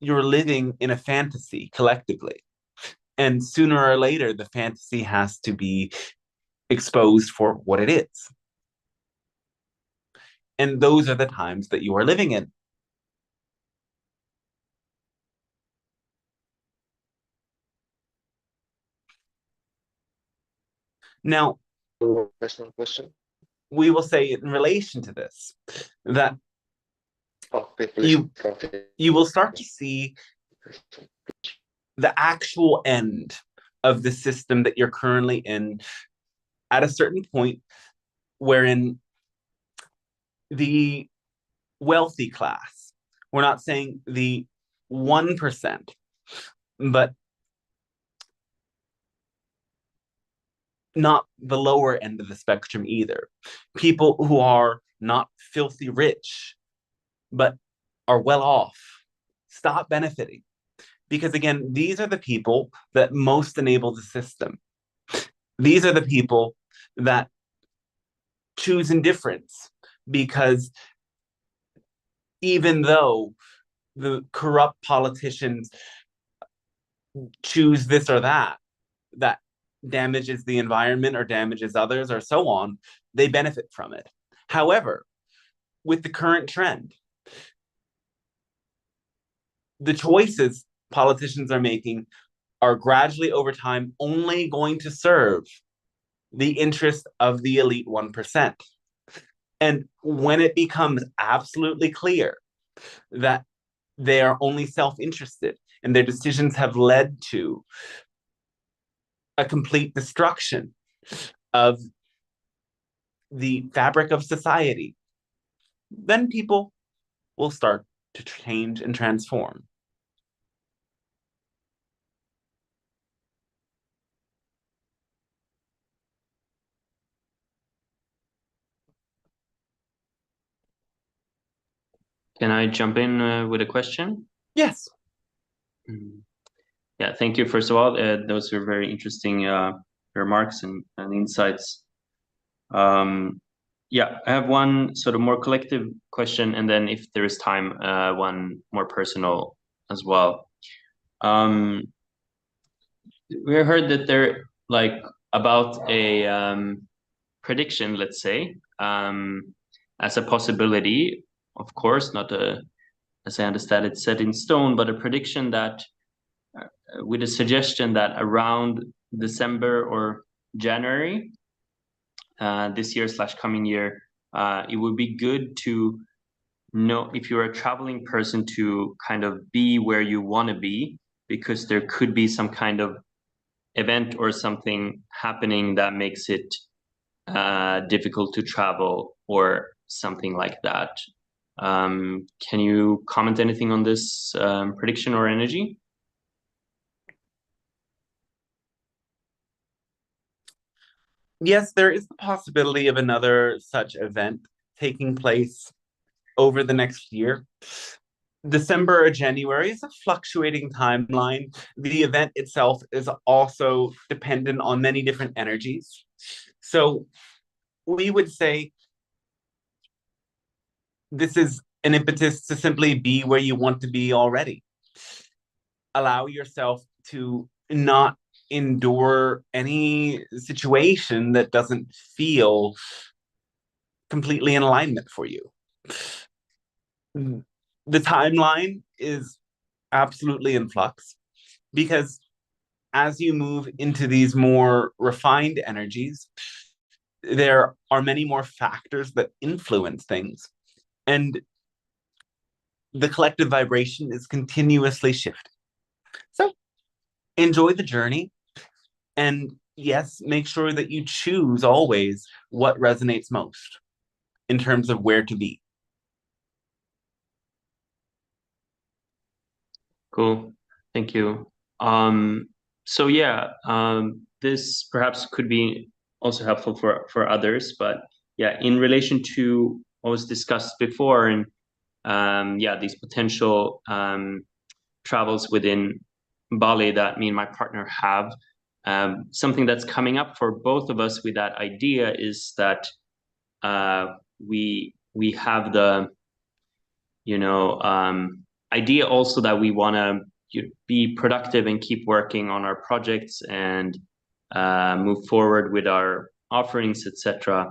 you're living in a fantasy collectively. And sooner or later, the fantasy has to be exposed for what it is. And those are the times that you are living in. Now, Personal question. we will say in relation to this that Okay, please continue. you will start to see the actual end of the system that you're currently in at a certain point, wherein the wealthy class, we're not saying the 1%, but not the lower end of the spectrum either. People who are not filthy rich, but are well off, stop benefiting. Because again, these are the people that most enable the system. These are the people that choose indifference, because even though the corrupt politicians choose this or that damages the environment or damages others or so on, they benefit from it. However, with the current trend, the choices politicians are making are gradually over time only going to serve the interest of the elite 1%. And when it becomes absolutely clear that they are only self-interested and their decisions have led to a complete destruction of the fabric of society, then people will start to change and transform. Can I jump in with a question? Yes. Yeah, thank you. First of all, those are very interesting remarks and insights. Yeah, I have one sort of more collective question, and then if there is time, one more personal as well. We heard that there, like, about a prediction, let's say, as a possibility, of course, not a, as I understand it, set in stone, but a prediction that with a suggestion that around December or January this year / coming year, it would be good to know, if you're a traveling person, to kind of be where you want to be, because there could be some kind of event or something happening that makes it difficult to travel or something like that. Can you comment anything on this prediction or energy? Yes, there is the possibility of another such event taking place over the next year. December or January is a fluctuating timeline. The event itself is also dependent on many different energies. So we would say this is an impetus to simply be where you want to be already. Allow yourself to not endure any situation that doesn't feel completely in alignment for you. The timeline is absolutely in flux, because as you move into these more refined energies, there are many more factors that influence things. And the collective vibration is continuously shifting. So enjoy the journey. And yes, make sure that you choose always what resonates most in terms of where to be. Cool. Thank you. So yeah, this perhaps could be also helpful for others, but yeah, in relation to what was discussed before, and yeah, these potential travels within Bali that me and my partner have, something that's coming up for both of us with that idea is that we have the idea also that we want to be productive and keep working on our projects and move forward with our offerings, etc.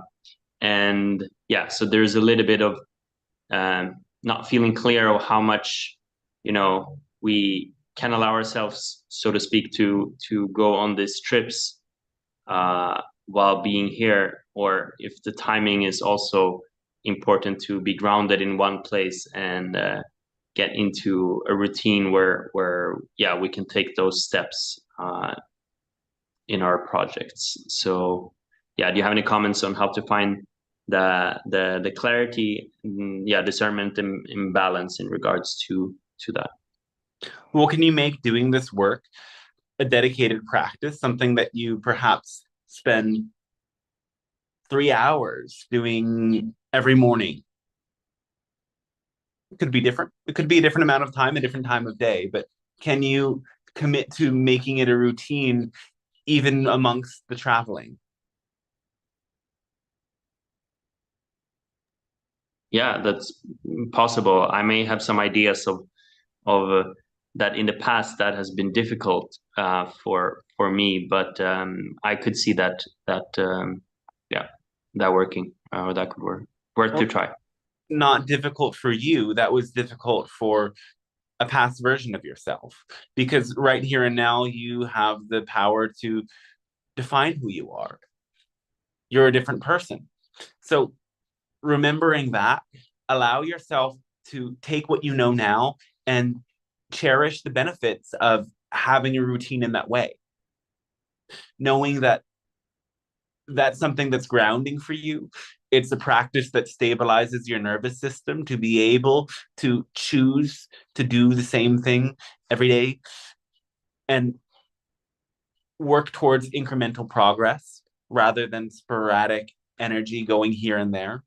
And yeah, so there's a little bit of not feeling clear of how much we can allow ourselves, so to speak, to go on these trips while being here, or if the timing is also important to be grounded in one place and get into a routine where yeah, we can take those steps in our projects. So yeah, do you have any comments on how to find the clarity, discernment and balance in regards to that? Well, can you make doing this work a dedicated practice, something that you perhaps spend 3 hours doing every morning? It could be different. It could be a different amount of time, a different time of day, but can you commit to making it a routine even amongst the traveling? Yeah, that's possible. I may have some ideas of that in the past that has been difficult for me, but I could see that working, or that could worth to try. Not difficult for you. That was difficult for a past version of yourself, because right here and now you have the power to define who you are. You're a different person. So remembering that, allow yourself to take what you know now and cherish the benefits of having a routine in that way. Knowing that that's something that's grounding for you. It's a practice that stabilizes your nervous system to be able to choose to do the same thing every day and work towards incremental progress rather than sporadic energy going here and there.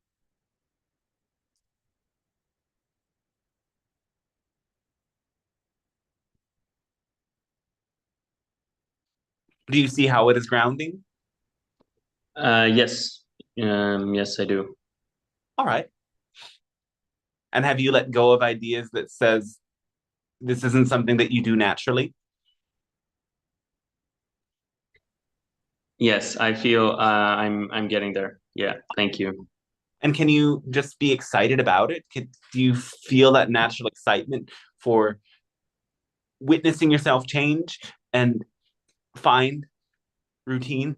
Do you see how it is grounding? Yes. Yes, I do. All right. And have you let go of ideas that says this isn't something that you do naturally? Yes, I feel I'm getting there. Yeah, thank you. And can you just be excited about it? Do you feel that natural excitement for witnessing yourself change and find routine?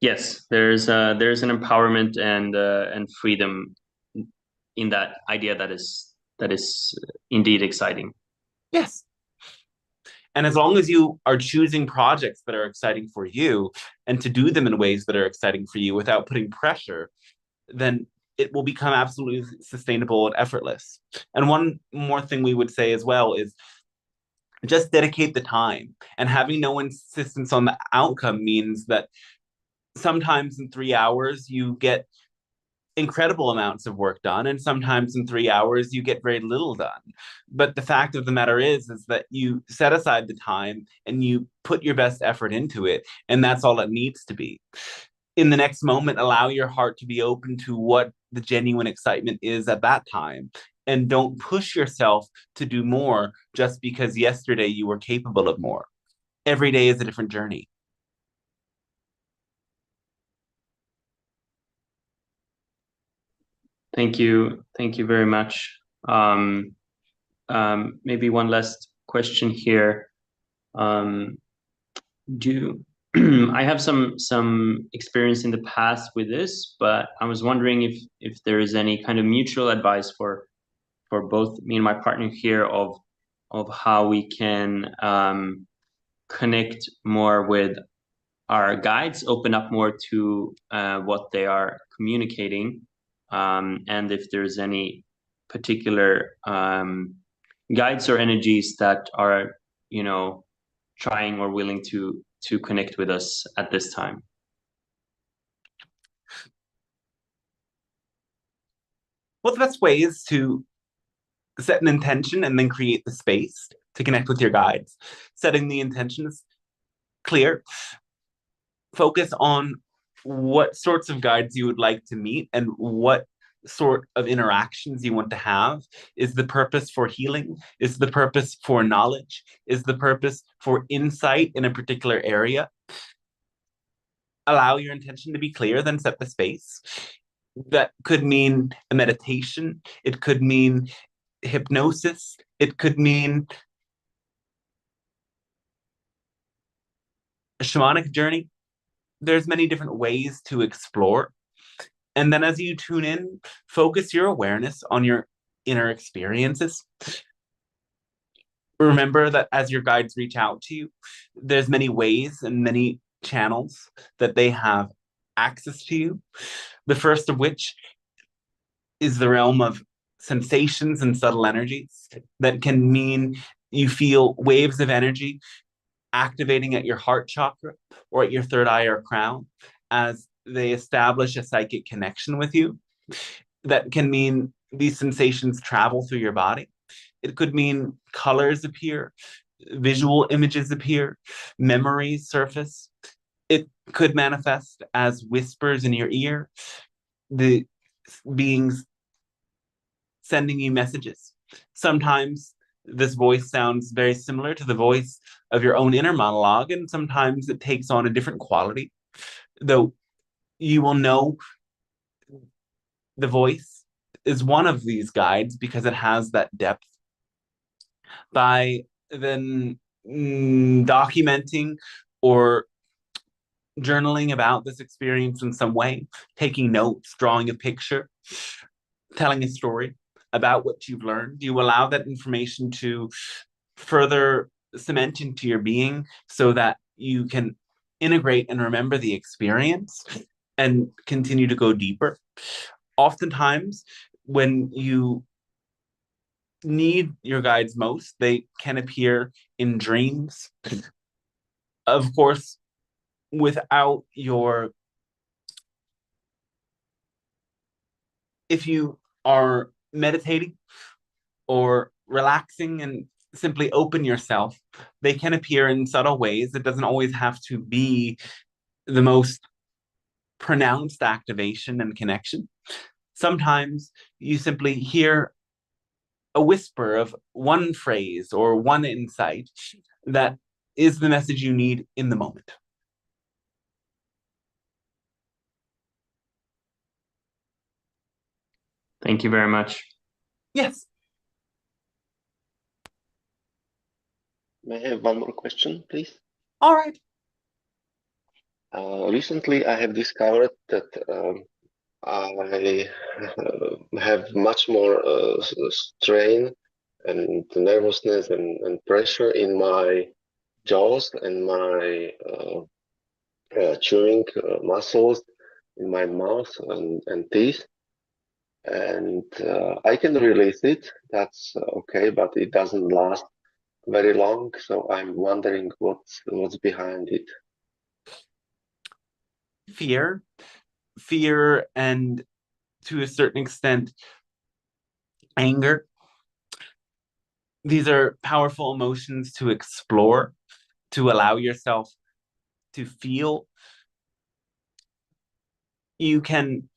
Yes, there's an empowerment and freedom in that idea that is indeed exciting. Yes. And as long as you are choosing projects that are exciting for you and to do them in ways that are exciting for you without putting pressure, then it will become absolutely sustainable and effortless. And one more thing we would say as well is just dedicate the time. And having no insistence on the outcome means that sometimes in 3 hours you get incredible amounts of work done, and sometimes in 3 hours you get very little done. But the fact of the matter is that you set aside the time and you put your best effort into it, and that's all it needs to be. In the next moment, allow your heart to be open to what the genuine excitement is at that time, and don't push yourself to do more just because yesterday you were capable of more. Every day is a different journey. Thank you very much. Maybe one last question here. I have some experience in the past with this, but I was wondering if there is any kind of mutual advice for both me and my partner here of how we can connect more with our guides, open up more to what they are communicating, and if there's any particular guides or energies that are trying or willing to connect with us at this time. Well, the best way is to set an intention and then create the space to connect with your guides. Setting the intention is clear. Focus on what sorts of guides you would like to meet and what sort of interactions you want to have. Is the purpose for healing? Is the purpose for knowledge? Is the purpose for insight in a particular area? Allow your intention to be clear, then set the space. That could mean a meditation. It could mean hypnosis. It could mean a shamanic journey. There's many different ways to explore. And then as you tune in, focus your awareness on your inner experiences. Remember that as your guides reach out to you, there's many ways and many channels that they have access to you. The first of which is the realm of sensations and subtle energies that can mean you feel waves of energy activating at your heart chakra or at your third eye or crown as they establish a psychic connection with you. That can mean these sensations travel through your body. It could mean colors appear, visual images appear, memories surface. It could manifest as whispers in your ear, the beings sending you messages. Sometimes this voice sounds very similar to the voice of your own inner monologue, and sometimes it takes on a different quality, though you will know the voice is one of these guides because it has that depth by then documenting or journaling about this experience in some way, taking notes, drawing a picture, telling a story about what you've learned. You allow that information to further cement into your being so that you can integrate and remember the experience and continue to go deeper. Oftentimes, when you need your guides most, they can appear in dreams. Of course, without your, if you are meditating or relaxing and simply open yourself, they can appear in subtle ways. It doesn't always have to be the most pronounced activation and connection. Sometimes you simply hear a whisper of one phrase or one insight that is the message you need in the moment. Thank you very much. Yes. May I have one more question, please? All right. Recently, I have discovered that I have much more strain and nervousness and pressure in my jaws and my chewing muscles in my mouth and teeth. And I can release it, that's okay, but it doesn't last very long. So I'm wondering what's behind it. Fear, and to a certain extent, anger. These are powerful emotions to explore, to allow yourself to feel. You can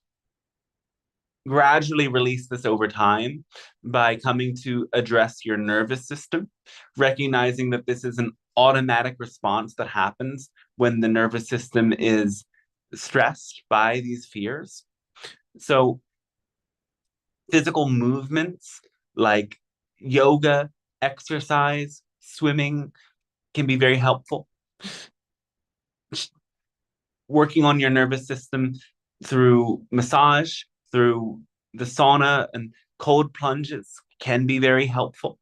gradually release this over time by coming to address your nervous system, recognizing that this is an automatic response that happens when the nervous system is stressed by these fears. So physical movements like yoga, exercise, swimming can be very helpful. Working on your nervous system through massage, through the sauna and cold plunges can be very helpful.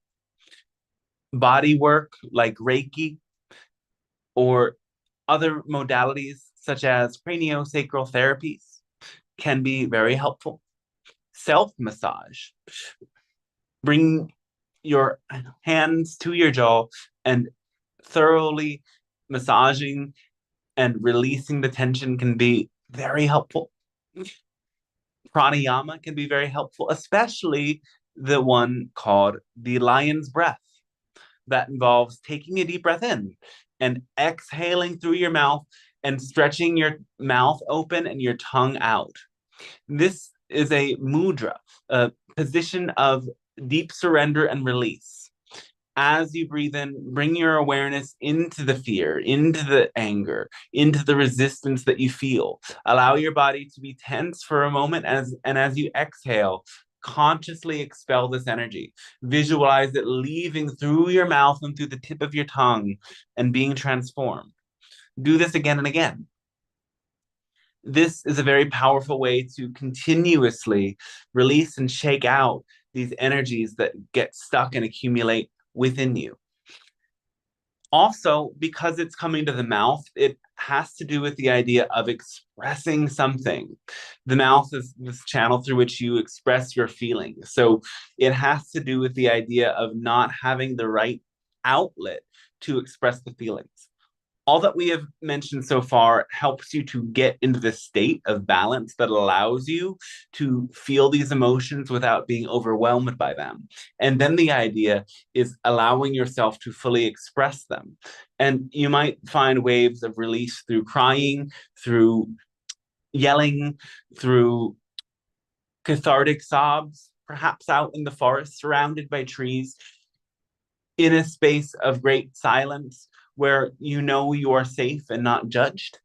Body work like Reiki or other modalities such as craniosacral therapies can be very helpful. Self-massage. Bring your hands to your jaw and thoroughly massaging and releasing the tension can be very helpful. Pranayama can be very helpful, especially the one called the lion's breath. That involves taking a deep breath in and exhaling through your mouth and stretching your mouth open and your tongue out. This is a mudra, a position of deep surrender and release. As you breathe in, bring your awareness into the fear, into the anger, into the resistance that you feel. Allow your body to be tense for a moment, and as you exhale, consciously expel this energy. Visualize it leaving through your mouth and through the tip of your tongue and being transformed. Do this again and again. This is a very powerful way to continuously release and shake out these energies that get stuck and accumulate within you. Also, because it's coming to the mouth, it has to do with the idea of expressing something. The mouth is this channel through which you express your feelings. So it has to do with the idea of not having the right outlet to express the feelings. All that we have mentioned so far helps you to get into the state of balance that allows you to feel these emotions without being overwhelmed by them. And then the idea is allowing yourself to fully express them. And you might find waves of release through crying, through yelling, through cathartic sobs, perhaps out in the forest, surrounded by trees, in a space of great silence, where you know you are safe and not judged.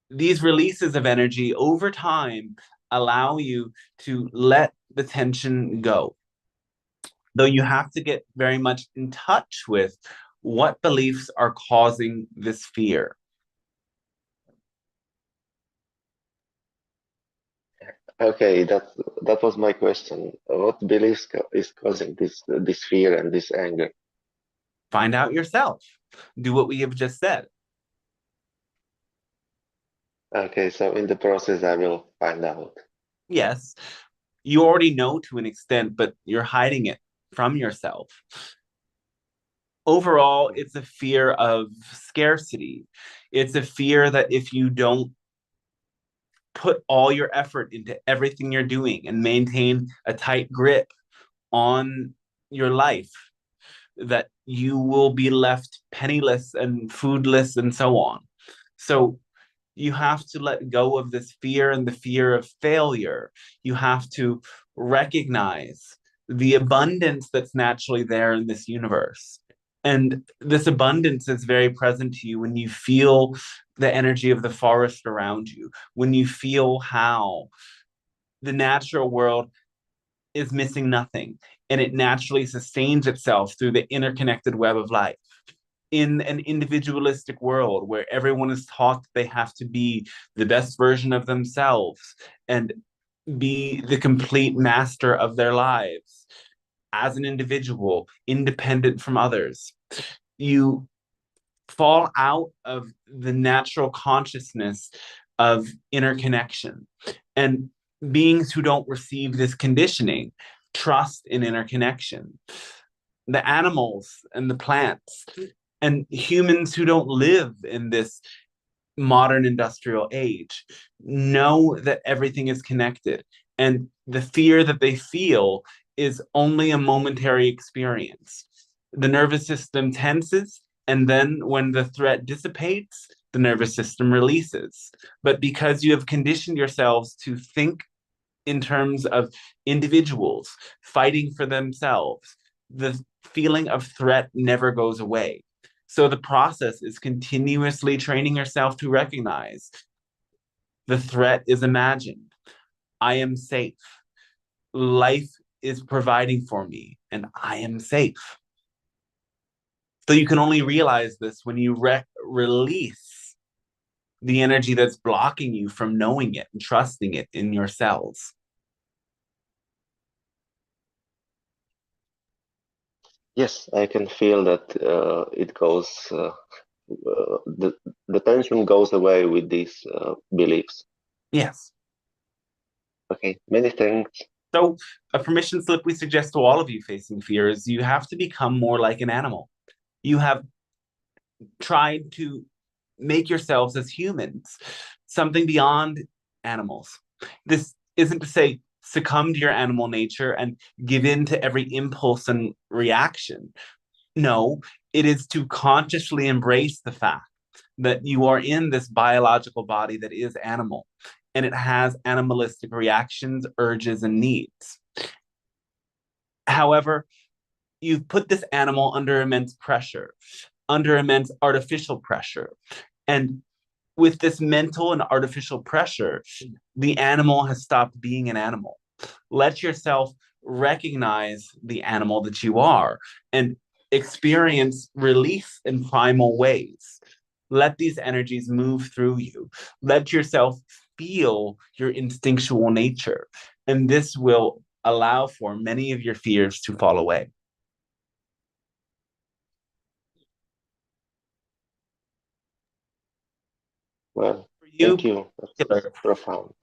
These releases of energy over time allow you to let the tension go. Though you have to get very much in touch with what beliefs are causing this fear. Okay, that was my question. What beliefs is causing this fear and this anger? Find out yourself. Do what we have just said. Okay, so in the process, I will find out. Yes, you already know to an extent, but you're hiding it from yourself. Overall, it's a fear of scarcity. It's a fear that if you don't put all your effort into everything you're doing and maintain a tight grip on your life, that you will be left penniless and foodless and so on. So you have to let go of this fear and the fear of failure. You have to recognize the abundance that's naturally there in this universe. And this abundance is very present to you when you feel the energy of the forest around you, when you feel how the natural world is missing nothing and it naturally sustains itself through the interconnected web of life. In an individualistic world where everyone is taught that they have to be the best version of themselves and be the complete master of their lives as an individual, independent from others, you fall out of the natural consciousness of interconnection. And beings who don't receive this conditioning trust in interconnection. The animals and the plants and humans who don't live in this modern industrial age know that everything is connected, and the fear that they feel is only a momentary experience. The nervous system tenses, and then when the threat dissipates, the nervous system releases. But because you have conditioned yourselves to think in terms of individuals fighting for themselves, the feeling of threat never goes away. So the process is continuously training yourself to recognize the threat is imagined. I am safe. Life is providing for me, and I am safe. So you can only realize this when you release the energy that's blocking you from knowing it and trusting it in your cells. Yes, I can feel that it goes, the tension goes away with these beliefs. Yes. Okay, many thanks. So a permission slip we suggest to all of you facing fear is you have to become more like an animal. You have tried to make yourselves as humans something beyond animals. This isn't to say succumb to your animal nature and give in to every impulse and reaction. No, it is to consciously embrace the fact that you are in this biological body that is animal, and it has animalistic reactions, urges, and needs. However, you've put this animal under immense pressure, under immense artificial pressure. And with this mental and artificial pressure, the animal has stopped being an animal. Let yourself recognize the animal that you are and experience release in primal ways. Let these energies move through you. Let yourself feel your instinctual nature. And this will allow for many of your fears to fall away. Well, For you, thank you. That's profound.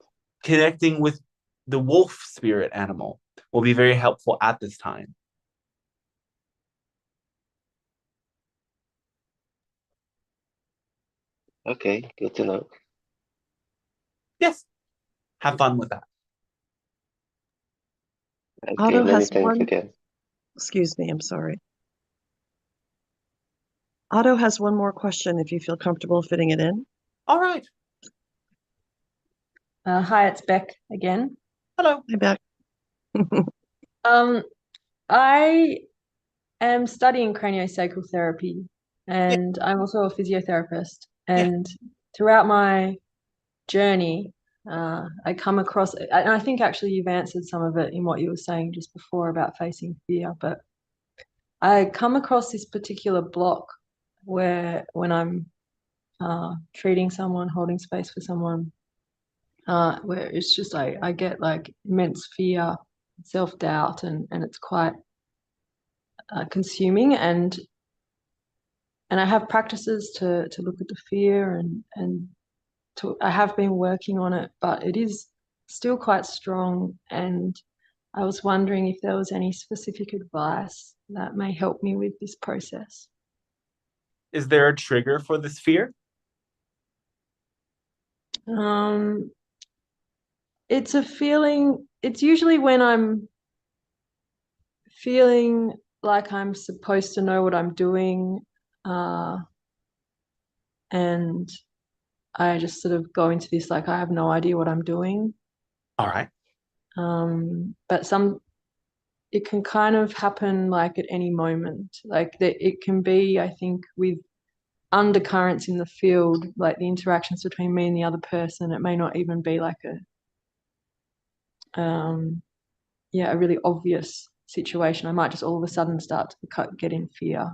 connecting with the wolf spirit animal will be very helpful at this time. Okay, good to know. Yes, have fun with that. Okay, Otto many has thanks one. again. Excuse me, I'm sorry. Otto has one more question if you feel comfortable fitting it in. All right. Hi, it's Beck again. Hello. Hi, Beck. I am studying craniosacral therapy, and I'm also a physiotherapist. And throughout my journey, I come across, and I think actually you've answered some of it in what you were saying just before about facing fear, but I come across this particular block where when I'm treating someone, holding space for someone, where it's just I get like immense fear, self-doubt, and it's quite consuming, and I have practices to look at the fear and I have been working on it, but it is still quite strong, and I was wondering if there was any specific advice that may help me with this process. Is there a trigger for this fear? It's a feeling, it's usually when I'm feeling like I'm supposed to know what I'm doing, and I just sort of go into this like I have no idea what I'm doing. All right. But it can kind of happen like at any moment. Like it can be, I think, with undercurrents in the field, like the interactions between me and the other person. It may not even be like a really obvious situation. I might just all of a sudden start to get in fear.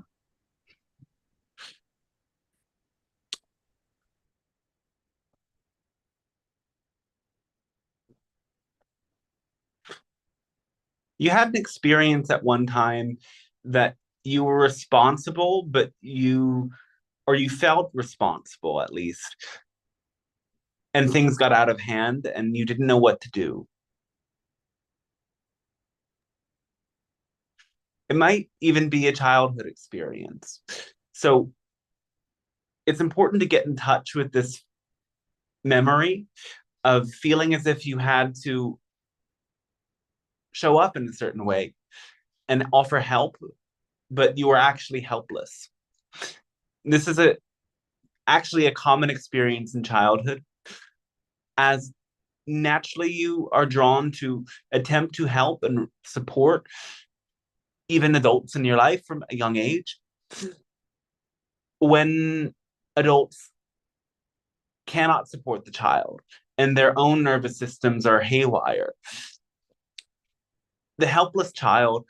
You had an experience at one time that you were responsible, but you felt responsible at least, and things got out of hand and you didn't know what to do. It might even be a childhood experience. So it's important to get in touch with this memory of feeling as if you had to show up in a certain way and offer help, but you were actually helpless. This is actually a common experience in childhood, as naturally you are drawn to attempt to help and support even adults in your life from a young age. When adults cannot support the child and their own nervous systems are haywire, the helpless child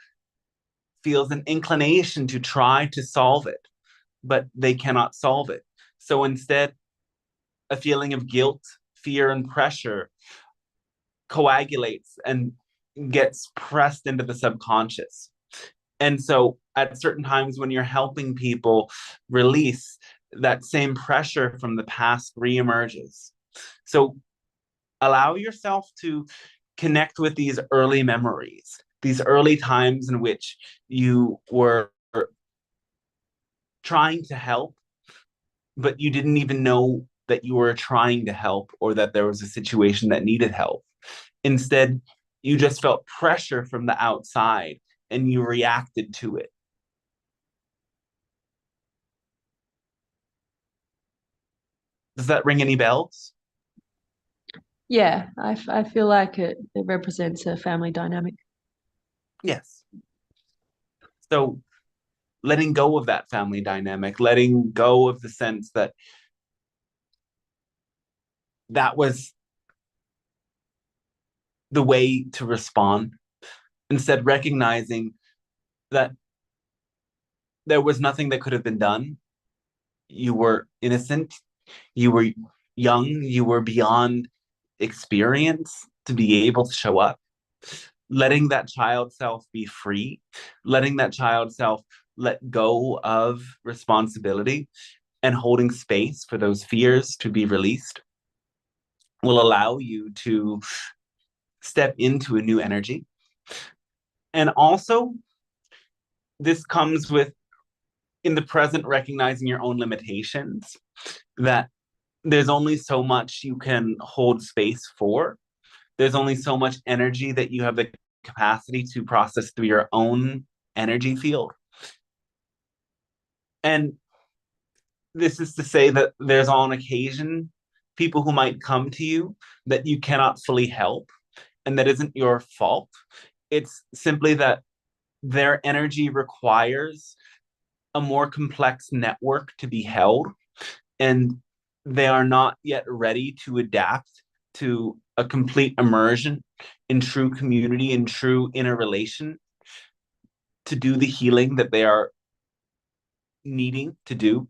feels an inclination to try to solve it, but they cannot solve it. So instead, a feeling of guilt, fear, and pressure coagulates and gets pressed into the subconscious. And so at certain times when you're helping people release, that same pressure from the past reemerges. So allow yourself to connect with these early memories, these early times in which you were trying to help, but you didn't even know that you were trying to help or that there was a situation that needed help. Instead, you just felt pressure from the outside and you reacted to it. Does that ring any bells? Yeah, I feel like it represents a family dynamic. Yes. So letting go of that family dynamic, letting go of the sense that that was the way to respond, instead recognizing that there was nothing that could have been done. You were innocent, you were young, you were beyond experience to be able to show up. Letting that child self be free, letting that child self let go of responsibility and holding space for those fears to be released will allow you to step into a new energy. And also, this comes with, in the present, recognizing your own limitations, that there's only so much you can hold space for. There's only so much energy that you have the capacity to process through your own energy field. And this is to say that there's on occasion people who might come to you that you cannot fully help, and that isn't your fault. It's simply that their energy requires a more complex network to be held, and they are not yet ready to adapt to a complete immersion in true community and true interrelation to do the healing that they are needing to do.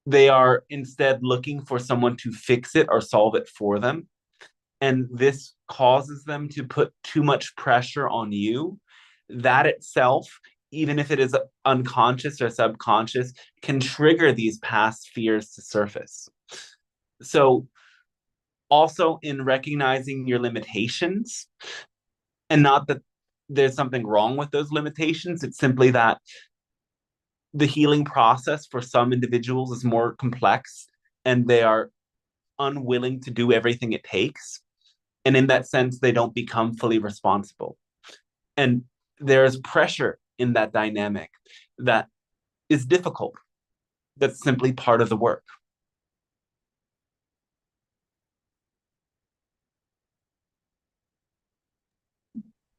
They are instead looking for someone to fix it or solve it for them. And this causes them to put too much pressure on you. That itself, even if it is unconscious or subconscious, can trigger these past fears to surface. So, also in recognizing your limitations, and not that there's something wrong with those limitations, it's simply that the healing process for some individuals is more complex and they are unwilling to do everything it takes. And in that sense, they don't become fully responsible. And there's pressure in that dynamic that is difficult. That's simply part of the work.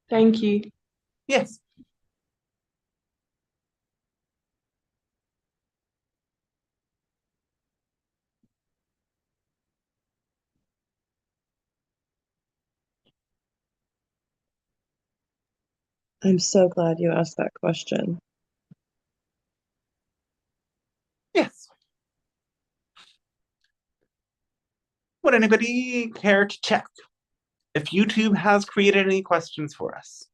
Thank you. Yes. I'm so glad you asked that question. Yes. Would anybody care to check if YouTube has created any questions for us?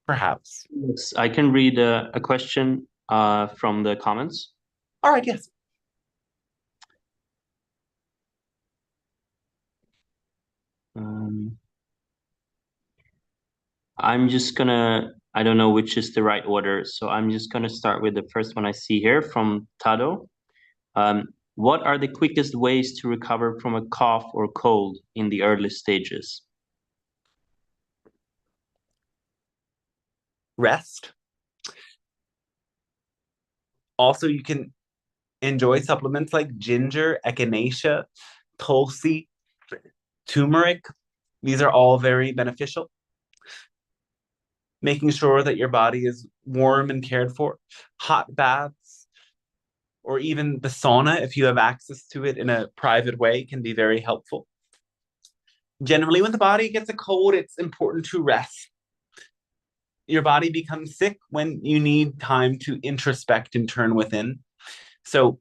Perhaps. Yes, I can read a question from the comments. All right, yes. I'm just gonna, I don't know which is the right order, so I'm just gonna start with the first one I see here from Tado. What are the quickest ways to recover from a cough or cold in the early stages? Rest. Also, you can enjoy supplements like ginger, echinacea, tulsi, turmeric. These are all very beneficial. Making sure that your body is warm and cared for. Hot baths, or even the sauna, if you have access to it in a private way, can be very helpful. Generally, when the body gets a cold, it's important to rest. Your body becomes sick when you need time to introspect and turn within. So,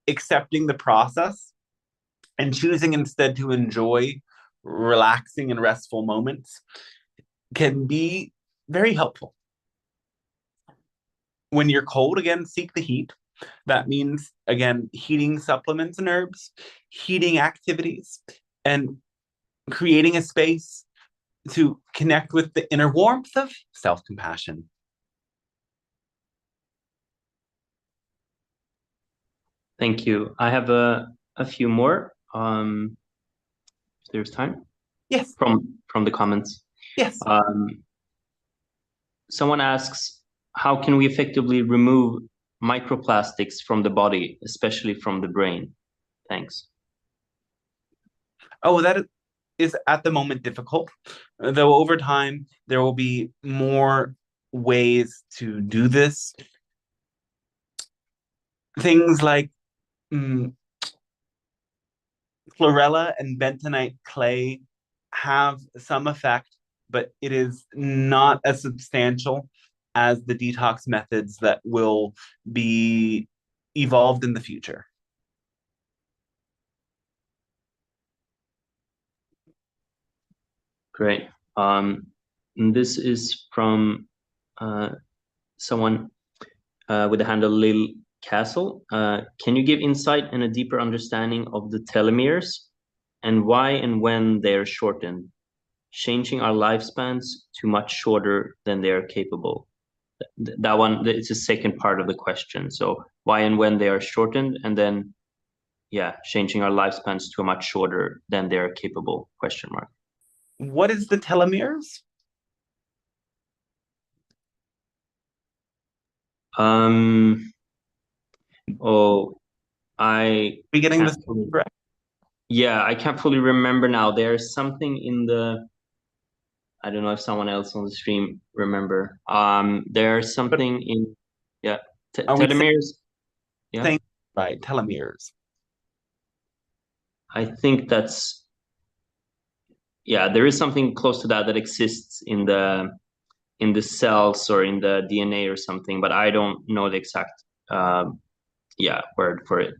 accepting the process and choosing instead to enjoy relaxing and restful moments can be very helpful. When you're cold, again, seek the heat. That means, again, heating supplements and herbs, heating activities, and creating a space to connect with the inner warmth of self-compassion. Thank you. I have a few more. If there's time. Yes. From the comments. Yes. Someone asks, how can we effectively remove microplastics from the body, especially from the brain? Thanks. Oh, that is at the moment difficult, though over time there will be more ways to do this. Things like chlorella and bentonite clay have some effect, but it is not as substantial as the detox methods that will be evolved in the future. Great. This is from someone with the handle Lil Castle. Can you give insight and a deeper understanding of the telomeres and why and when they're shortened, changing our lifespans to much shorter than they are capable? That one, it's the second part of the question. So why and when they are shortened, and then, yeah, changing our lifespans to a much shorter than they are capable, question mark. What is the telomeres? Oh, Are we getting this correct? Yeah, I can't fully remember now. There's something in the, I don't know if someone else on the stream remember. There's something in, yeah, telomeres. Yeah, right, telomeres. I think that's, yeah, there is something close to that that exists in the cells or in the DNA or something, but I don't know the exact word for it.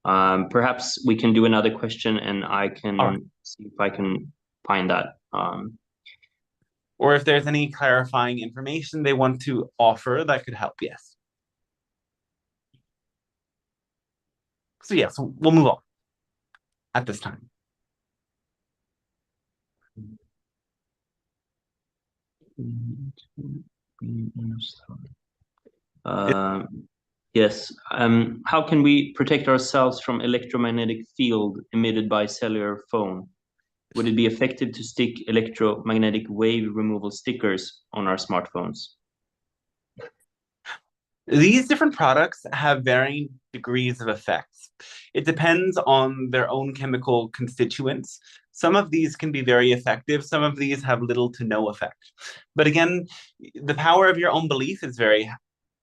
Perhaps we can do another question and I can see if I can find that. Or if there's any clarifying information they want to offer that could help, yes. So yes, we'll move on at this time. Yes. How can we protect ourselves from electromagnetic field emitted by cellular phone? Would it be effective to stick electromagnetic wave removal stickers on our smartphones? These different products have varying degrees of effects. It depends on their own chemical constituents. Some of these can be very effective. Some of these have little to no effect. But again, the power of your own belief is very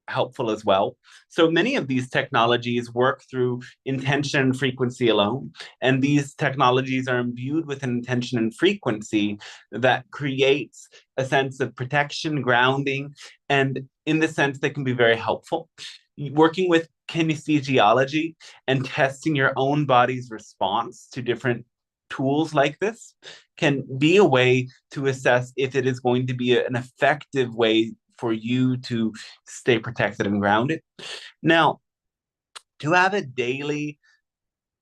helpful as well. So many of these technologies work through intention and frequency alone. And these technologies are imbued with an intention and frequency that creates a sense of protection, grounding, and in this sense, they can be very helpful. Working with kinesiology and testing your own body's response to different tools like this can be a way to assess if it is going to be an effective way for you to stay protected and grounded. Now, to have a daily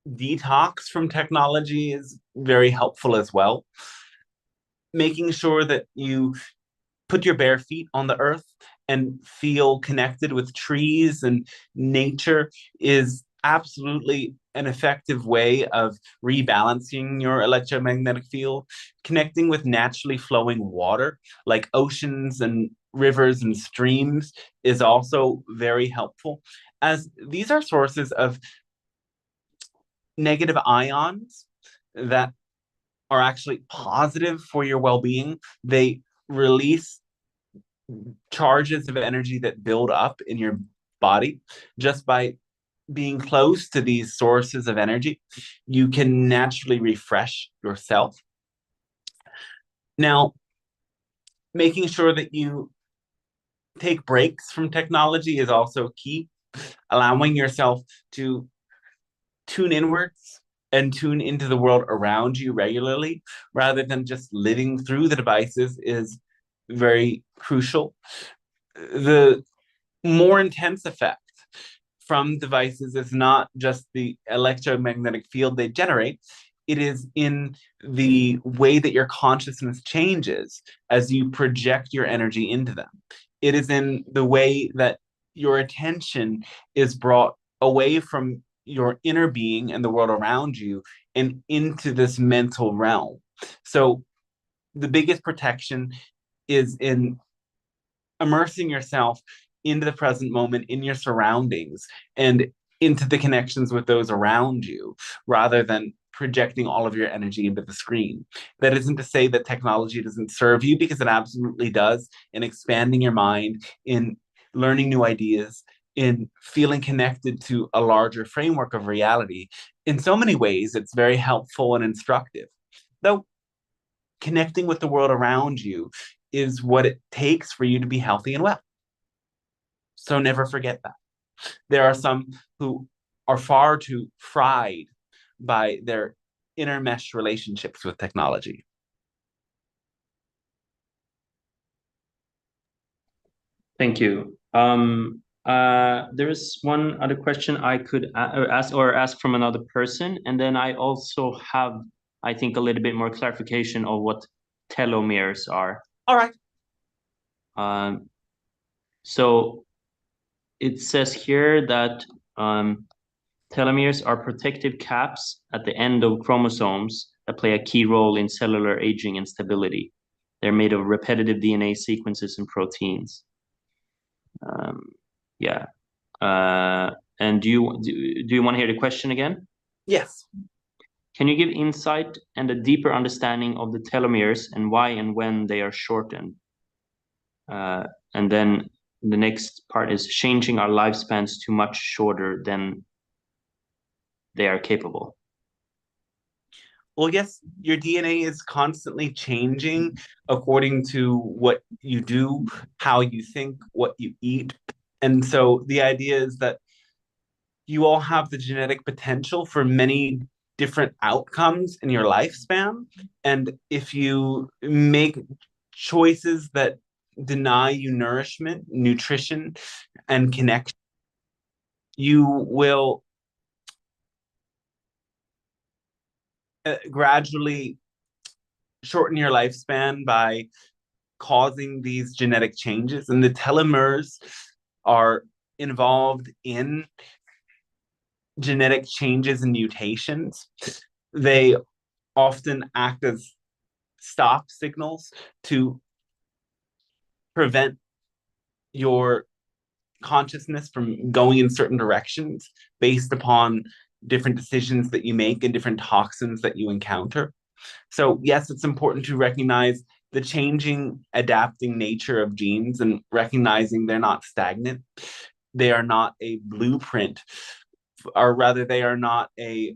detox from technology is very helpful as well. Making sure that you put your bare feet on the earth and feel connected with trees and nature is absolutely an effective way of rebalancing your electromagnetic field. Connecting with naturally flowing water like oceans and rivers and streams is also very helpful, as these are sources of negative ions that are actually positive for your well-being. They release charges of energy that build up in your body. Just by being close to these sources of energy, you can naturally refresh yourself. Now, making sure that you take breaks from technology is also key. Allowing yourself to tune inwards and tune into the world around you regularly, rather than just living through the devices, is very crucial. The more intense effect from devices is not just the electromagnetic field they generate, it is in the way that your consciousness changes as you project your energy into them. It is in the way that your attention is brought away from your inner being and the world around you and into this mental realm. So the biggest protection is in immersing yourself into the present moment, in your surroundings, and into the connections with those around you, rather than projecting all of your energy into the screen. That isn't to say that technology doesn't serve you, because it absolutely does, in expanding your mind, in learning new ideas, in feeling connected to a larger framework of reality. In so many ways, it's very helpful and instructive. Though connecting with the world around you is what it takes for you to be healthy and well. So never forget that. There are some who are far too fried by their intermeshed relationships with technology. Thank you. There is one other question I could ask from another person, and then I also have, I think, a little bit more clarification of what telomeres are. All right. So it says here that telomeres are protective caps at the end of chromosomes that play a key role in cellular aging and stability. They're made of repetitive DNA sequences and proteins. Yeah. And do you want to hear the question again? Yes. Can you give insight and a deeper understanding of the telomeres and why and when they are shortened? And then the next part is changing our lifespans to much shorter than they are capable. Well, yes, your DNA is constantly changing according to what you do, how you think, what you eat. And so the idea is that you all have the genetic potential for many different outcomes in your lifespan. And if you make choices that deny you nourishment, nutrition, and connection, you will gradually shorten your lifespan by causing these genetic changes. And the telomeres are involved in genetic changes and mutations. They often act as stop signals to prevent your consciousness from going in certain directions based upon different decisions that you make and different toxins that you encounter. So yes, it's important to recognize the changing, adapting nature of genes and recognizing they're not stagnant. They are not a blueprint, or rather they are not a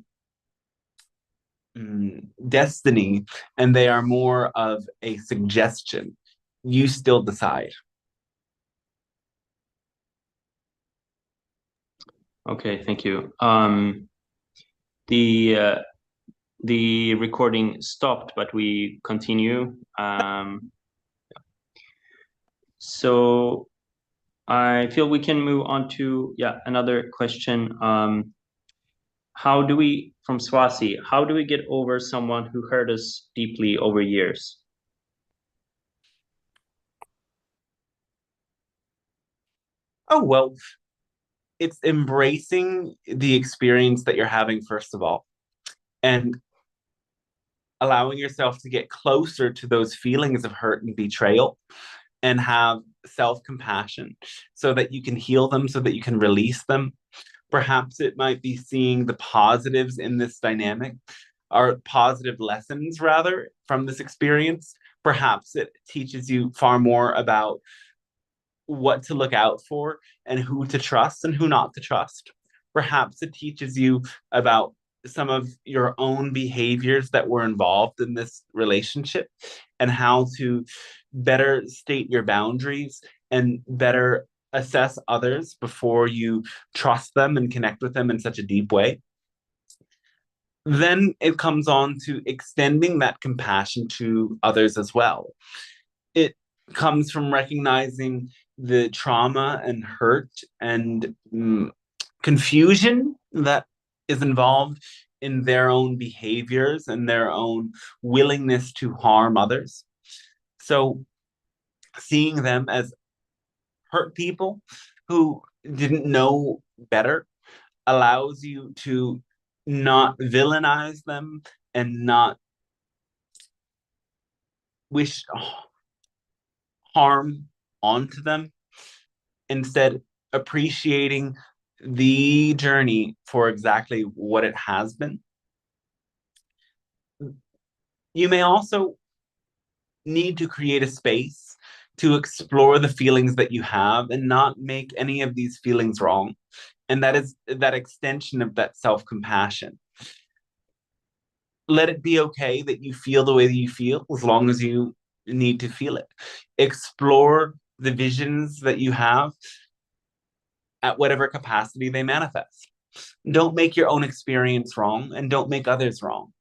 destiny, and they are more of a suggestion. You still decide. Okay, thank you. The recording stopped, but we continue. So I feel we can move on to another question. From Swasi, how do we get over someone who hurt us deeply over years? Oh, well, it's embracing the experience that you're having, first of all, and allowing yourself to get closer to those feelings of hurt and betrayal and have self-compassion so that you can heal them, so that you can release them. Perhaps it might be seeing the positives in this dynamic, or positive lessons rather from this experience. Perhaps it teaches you far more about what to look out for and who to trust and who not to trust. Perhaps it teaches you about some of your own behaviors that were involved in this relationship and how to better state your boundaries and better assess others before you trust them and connect with them in such a deep way. Then it comes on to extending that compassion to others as well. It comes from recognizing the trauma and hurt and confusion that is involved in their own behaviors and their own willingness to harm others. So seeing them as hurt people who didn't know better allows you to not villainize them and not wish harm onto them. Instead, appreciating the journey for exactly what it has been. You may also need to create a space to explore the feelings that you have and not make any of these feelings wrong. And that is that extension of that self-compassion. Let it be okay that you feel the way that you feel, as long as you need to feel it. Explore the visions that you have at whatever capacity they manifest. Don't make your own experience wrong, and don't make others wrong.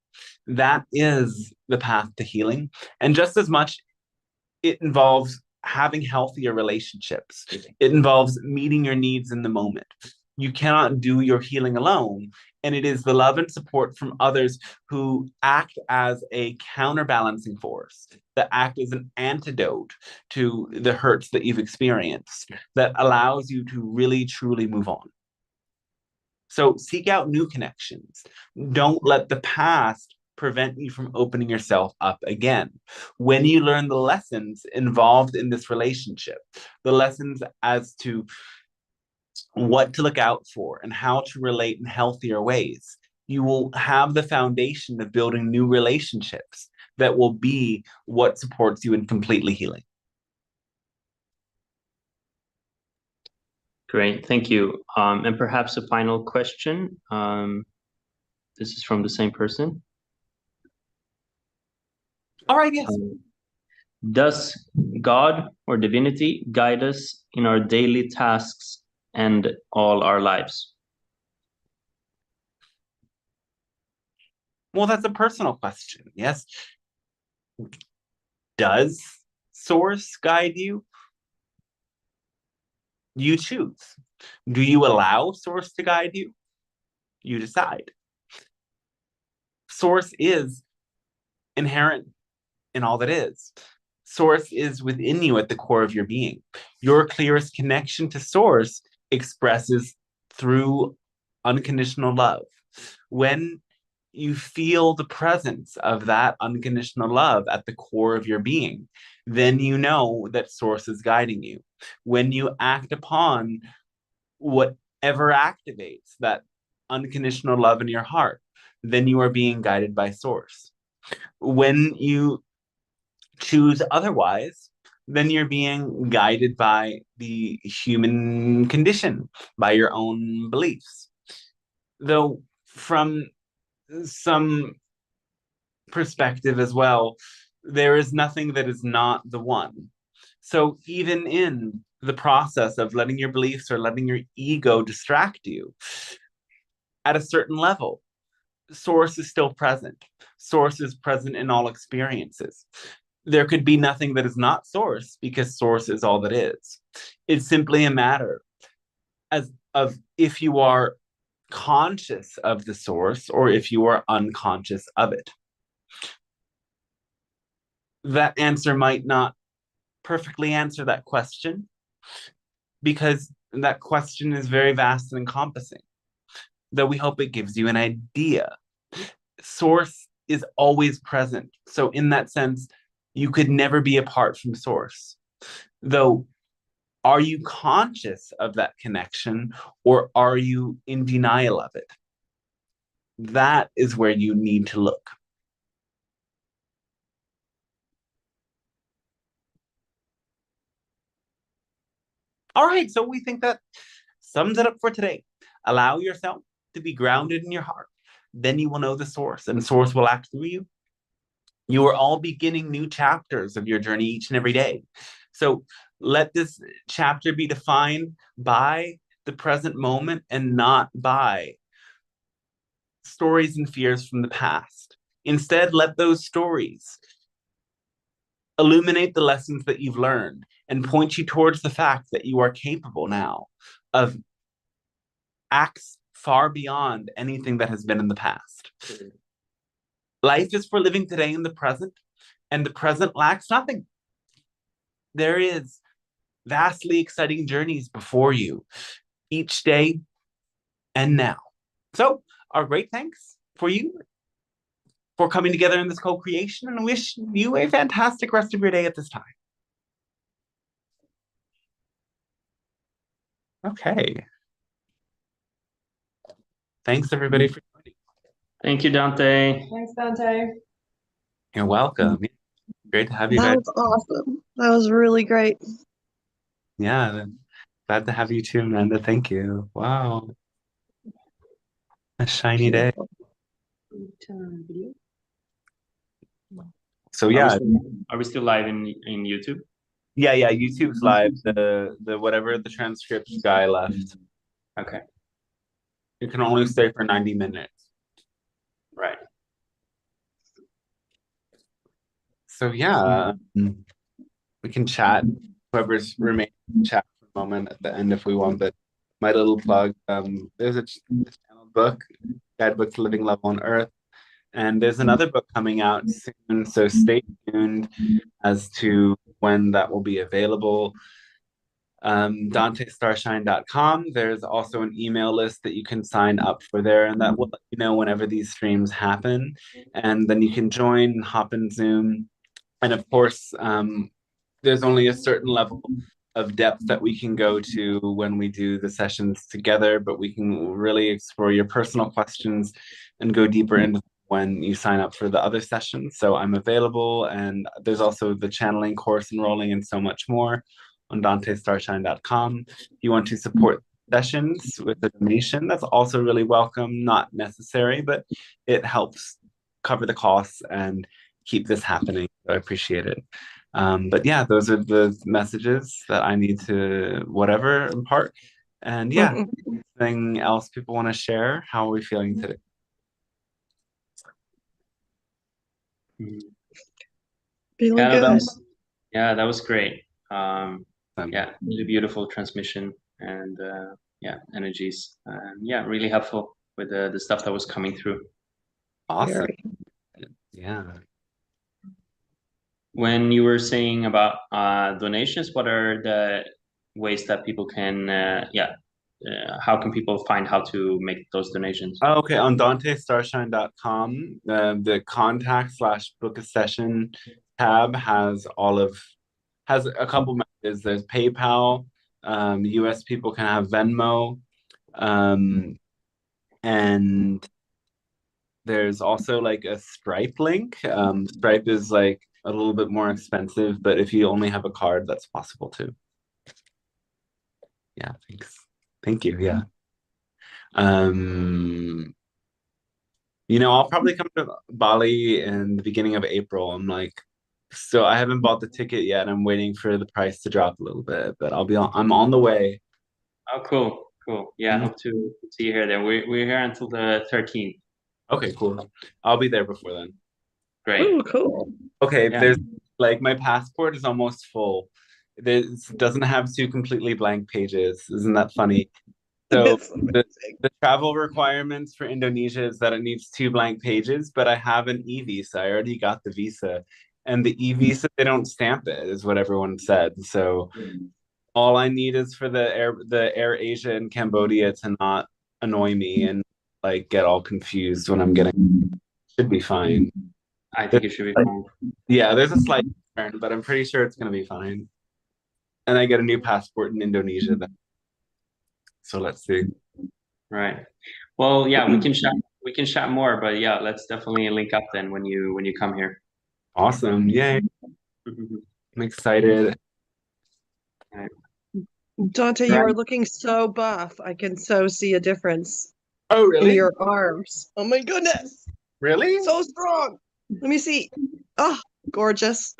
That is the path to healing. And just as much, it involves having healthier relationships. It involves meeting your needs in the moment. You cannot do your healing alone. And it is the love and support from others who act as a counterbalancing force, that act as an antidote to the hurts that you've experienced, that allows you to really, truly move on. So seek out new connections. Don't let the past prevent you from opening yourself up again. When you learn the lessons involved in this relationship, the lessons as to what to look out for and how to relate in healthier ways, you will have the foundation of building new relationships that will be what supports you in completely healing. Great, thank you. And perhaps a final question. This is from the same person. All right, yes. Does God or divinity guide us in our daily tasks and all our lives? Well, that's a personal question. Yes. Does Source guide you? You choose. Do you allow Source to guide you? You decide. Source is inherent in all that is. Source is within you at the core of your being. Your clearest connection to Source expresses through unconditional love. When you feel the presence of that unconditional love at the core of your being, then you know that Source is guiding you. When you act upon whatever activates that unconditional love in your heart, then you are being guided by Source. When you choose otherwise, then you're being guided by the human condition, by your own beliefs. Though from some perspective as well, there is nothing that is not the one. So even in the process of letting your beliefs or letting your ego distract you, at a certain level, Source is still present. Source is present in all experiences. There could be nothing that is not Source, because Source is all that is. It's simply a matter of if you are conscious of the Source or if you are unconscious of it. That answer might not perfectly answer that question, because that question is very vast and encompassing, though we hope it gives you an idea. Source is always present. So in that sense, you could never be apart from Source. Though, are you conscious of that connection, or are you in denial of it? That is where you need to look. All right, so we think that sums it up for today. Allow yourself to be grounded in your heart. Then you will know the Source, and Source will act through you. You are all beginning new chapters of your journey each and every day. So let this chapter be defined by the present moment and not by stories and fears from the past. Instead, let those stories illuminate the lessons that you've learned and point you towards the fact that you are capable now of acts far beyond anything that has been in the past. Life is for living today in the present, and the present lacks nothing. There is vastly exciting journeys before you each day and now. So, our great thanks for you for coming together in this co-creation, and wish you a fantastic rest of your day at this time. Okay. Thanks everybody for joining. Thank you, Dante. Thanks, Dante. You're welcome. Great to have you That guys. was awesome. That was really great. Yeah, glad to have you too, Amanda. Thank you. Wow. A shiny day. So yeah. Are we still live in YouTube? Yeah, YouTube's live. The whatever the transcript guy left. Okay. You can only stay for 90 minutes. Right. So yeah, we can chat. Whoever's remaining, chat for a moment at the end if we want. But my little plug, there's a channel book, Guidebook to Living Love on Earth, and there's another book coming out soon. So stay tuned as to when that will be available. DanteStarshine.com. There's also an email list that you can sign up for there, and that will let you know whenever these streams happen. And then you can join and hop in Zoom. And of course, there's only a certain level of depth that we can go to when we do the sessions together, but we can really explore your personal questions and go deeper into when you sign up for the other sessions. So I'm available, and there's also the channeling course enrolling and so much more on DanteStarshine.com. If you want to support sessions with a donation, that's also really welcome. Not necessary, but it helps cover the costs and keep this happening. So I appreciate it. But yeah, those are the messages that I need to whatever impart. And yeah, anything else people want to share? How are we feeling today? Feeling good. That was great. Yeah, really beautiful transmission and energies. Yeah, really helpful with the stuff that was coming through. Awesome. Very. Yeah. When you were saying about donations, what are the ways that people can how can people find how to make those donations? Okay, on DanteStarshine.com, the contact/book a session tab has a couple methods. There's PayPal, US people can have Venmo, and there's also like a Stripe link. Stripe is like a little bit more expensive, but if you only have a card, that's possible too. Yeah, thanks. Thank you. Yeah. I'll probably come to Bali in the beginning of April. So I haven't bought the ticket yet. I'm waiting for the price to drop a little bit, but I'm on the way. Oh, cool. Yeah, I hope to see you here then. We're here until the 13th. Okay, cool. I'll be there before then. Great. Oh, cool. Okay, Yeah. there's like my passport is almost full. It doesn't have 2 completely blank pages. Isn't that funny? So the travel requirements for Indonesia is that it needs 2 blank pages, but I have an e-visa. I already got the visa. And the e-visa, they don't stamp it, is what everyone said. So all I need is for the Air Asia in Cambodia to not annoy me and like get all confused when I'm getting. Should be fine. I think it should be fine. Yeah, there's a slight concern, but I'm pretty sure it's gonna be fine. And I get a new passport in Indonesia then. So let's see. Right. Well, yeah, we can chat more, but yeah, let's definitely link up then when you come here. Awesome. Yay. I'm excited. Right. Dante, you are looking so buff. I can so see a difference Oh, really? in your arms. Oh my goodness. Really? So strong. Let me see. Oh, gorgeous.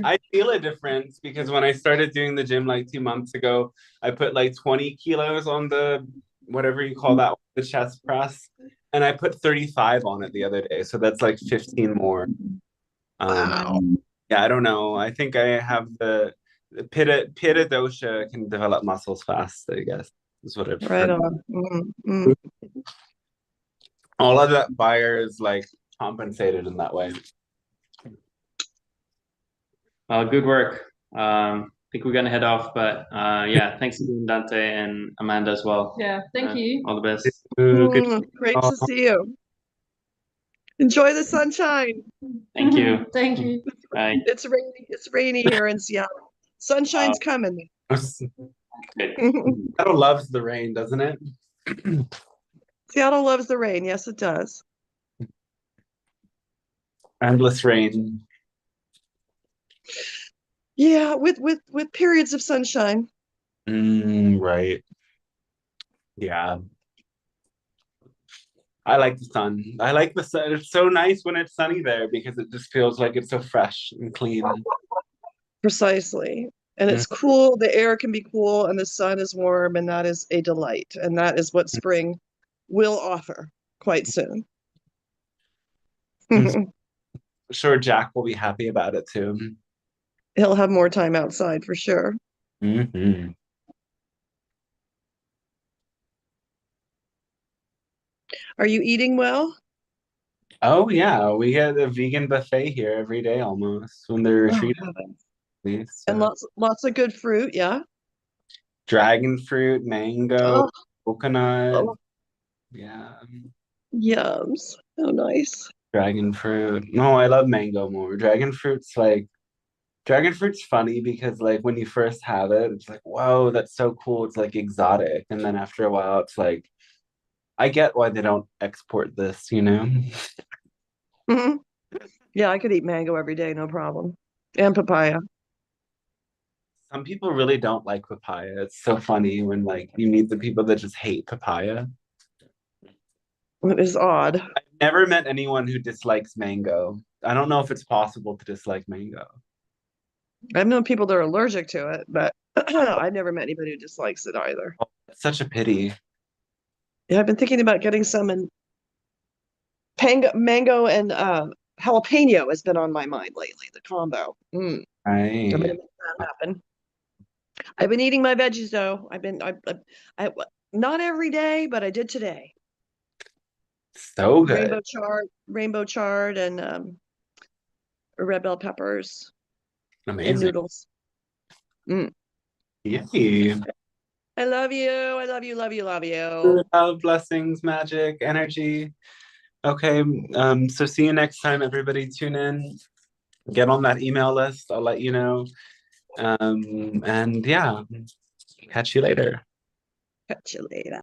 I feel a difference because when I started doing the gym like 2 months ago, I put like 20 kilos on the whatever you call that, the chest press, and I put 35 on it the other day. So that's like 15 more. Wow. Yeah, I don't know. I think I have the Pitta dosha can develop muscles fast, I guess. is what I've Right heard. on. Mm. All of that buyer is like compensated in that way. Good work. I think we're gonna head off, but yeah, thanks again, Dante and Amanda as well. Yeah, thank you. All the best. Great to see you. Enjoy the sunshine. Thank you. Thank you. Bye. It's rainy. It's rainy here in Seattle. Sunshine's coming. Good. Seattle loves the rain, doesn't it? Seattle loves the rain. Yes, it does. Endless rain. Yeah, with periods of sunshine. Right. Yeah. I like the sun. I like the sun. It's so nice when it's sunny there because it just feels like it's so fresh and clean. Precisely. And it's cool. The air can be cool and the sun is warm, and that is a delight. And that is what spring will offer quite soon. I'm sure Jack will be happy about it too. He'll have more time outside for sure. Mm-hmm. Are you eating well? Oh yeah, we get a vegan buffet here every day almost when they're Oh, retreating. heavens. So, And lots of good fruit, yeah. dragon fruit, mango, Oh, coconut. oh, Yeah, yums. Oh, nice. dragon fruit. No, I love mango more. Dragon fruit's funny because like when you first have it, it's like, whoa, that's so cool. It's like exotic. And then after a while, it's like, I get why they don't export this, you know? Mhm. Yeah, I could eat mango every day, no problem. And papaya. Some people really don't like papaya. It's so funny when like you meet the people that just hate papaya. It is odd. I've never met anyone who dislikes mango. I don't know if it's possible to dislike mango. I've known people that are allergic to it, but I've never met anybody who dislikes it either. It's such a pity. Yeah, I've been thinking about getting some, and mango and jalapeno has been on my mind lately, the combo. I'm Right. gonna make that happen. I've been eating my veggies though. I not every day, but I did today. So good. Rainbow chard, and red bell peppers and Amazing. noodles. Yay. I love you. I love you. Love you. Love you. Love, blessings, magic, energy. Okay, so see you next time, everybody. Tune in, get on that email list. I'll let you know. And yeah, catch you later. Catch you later.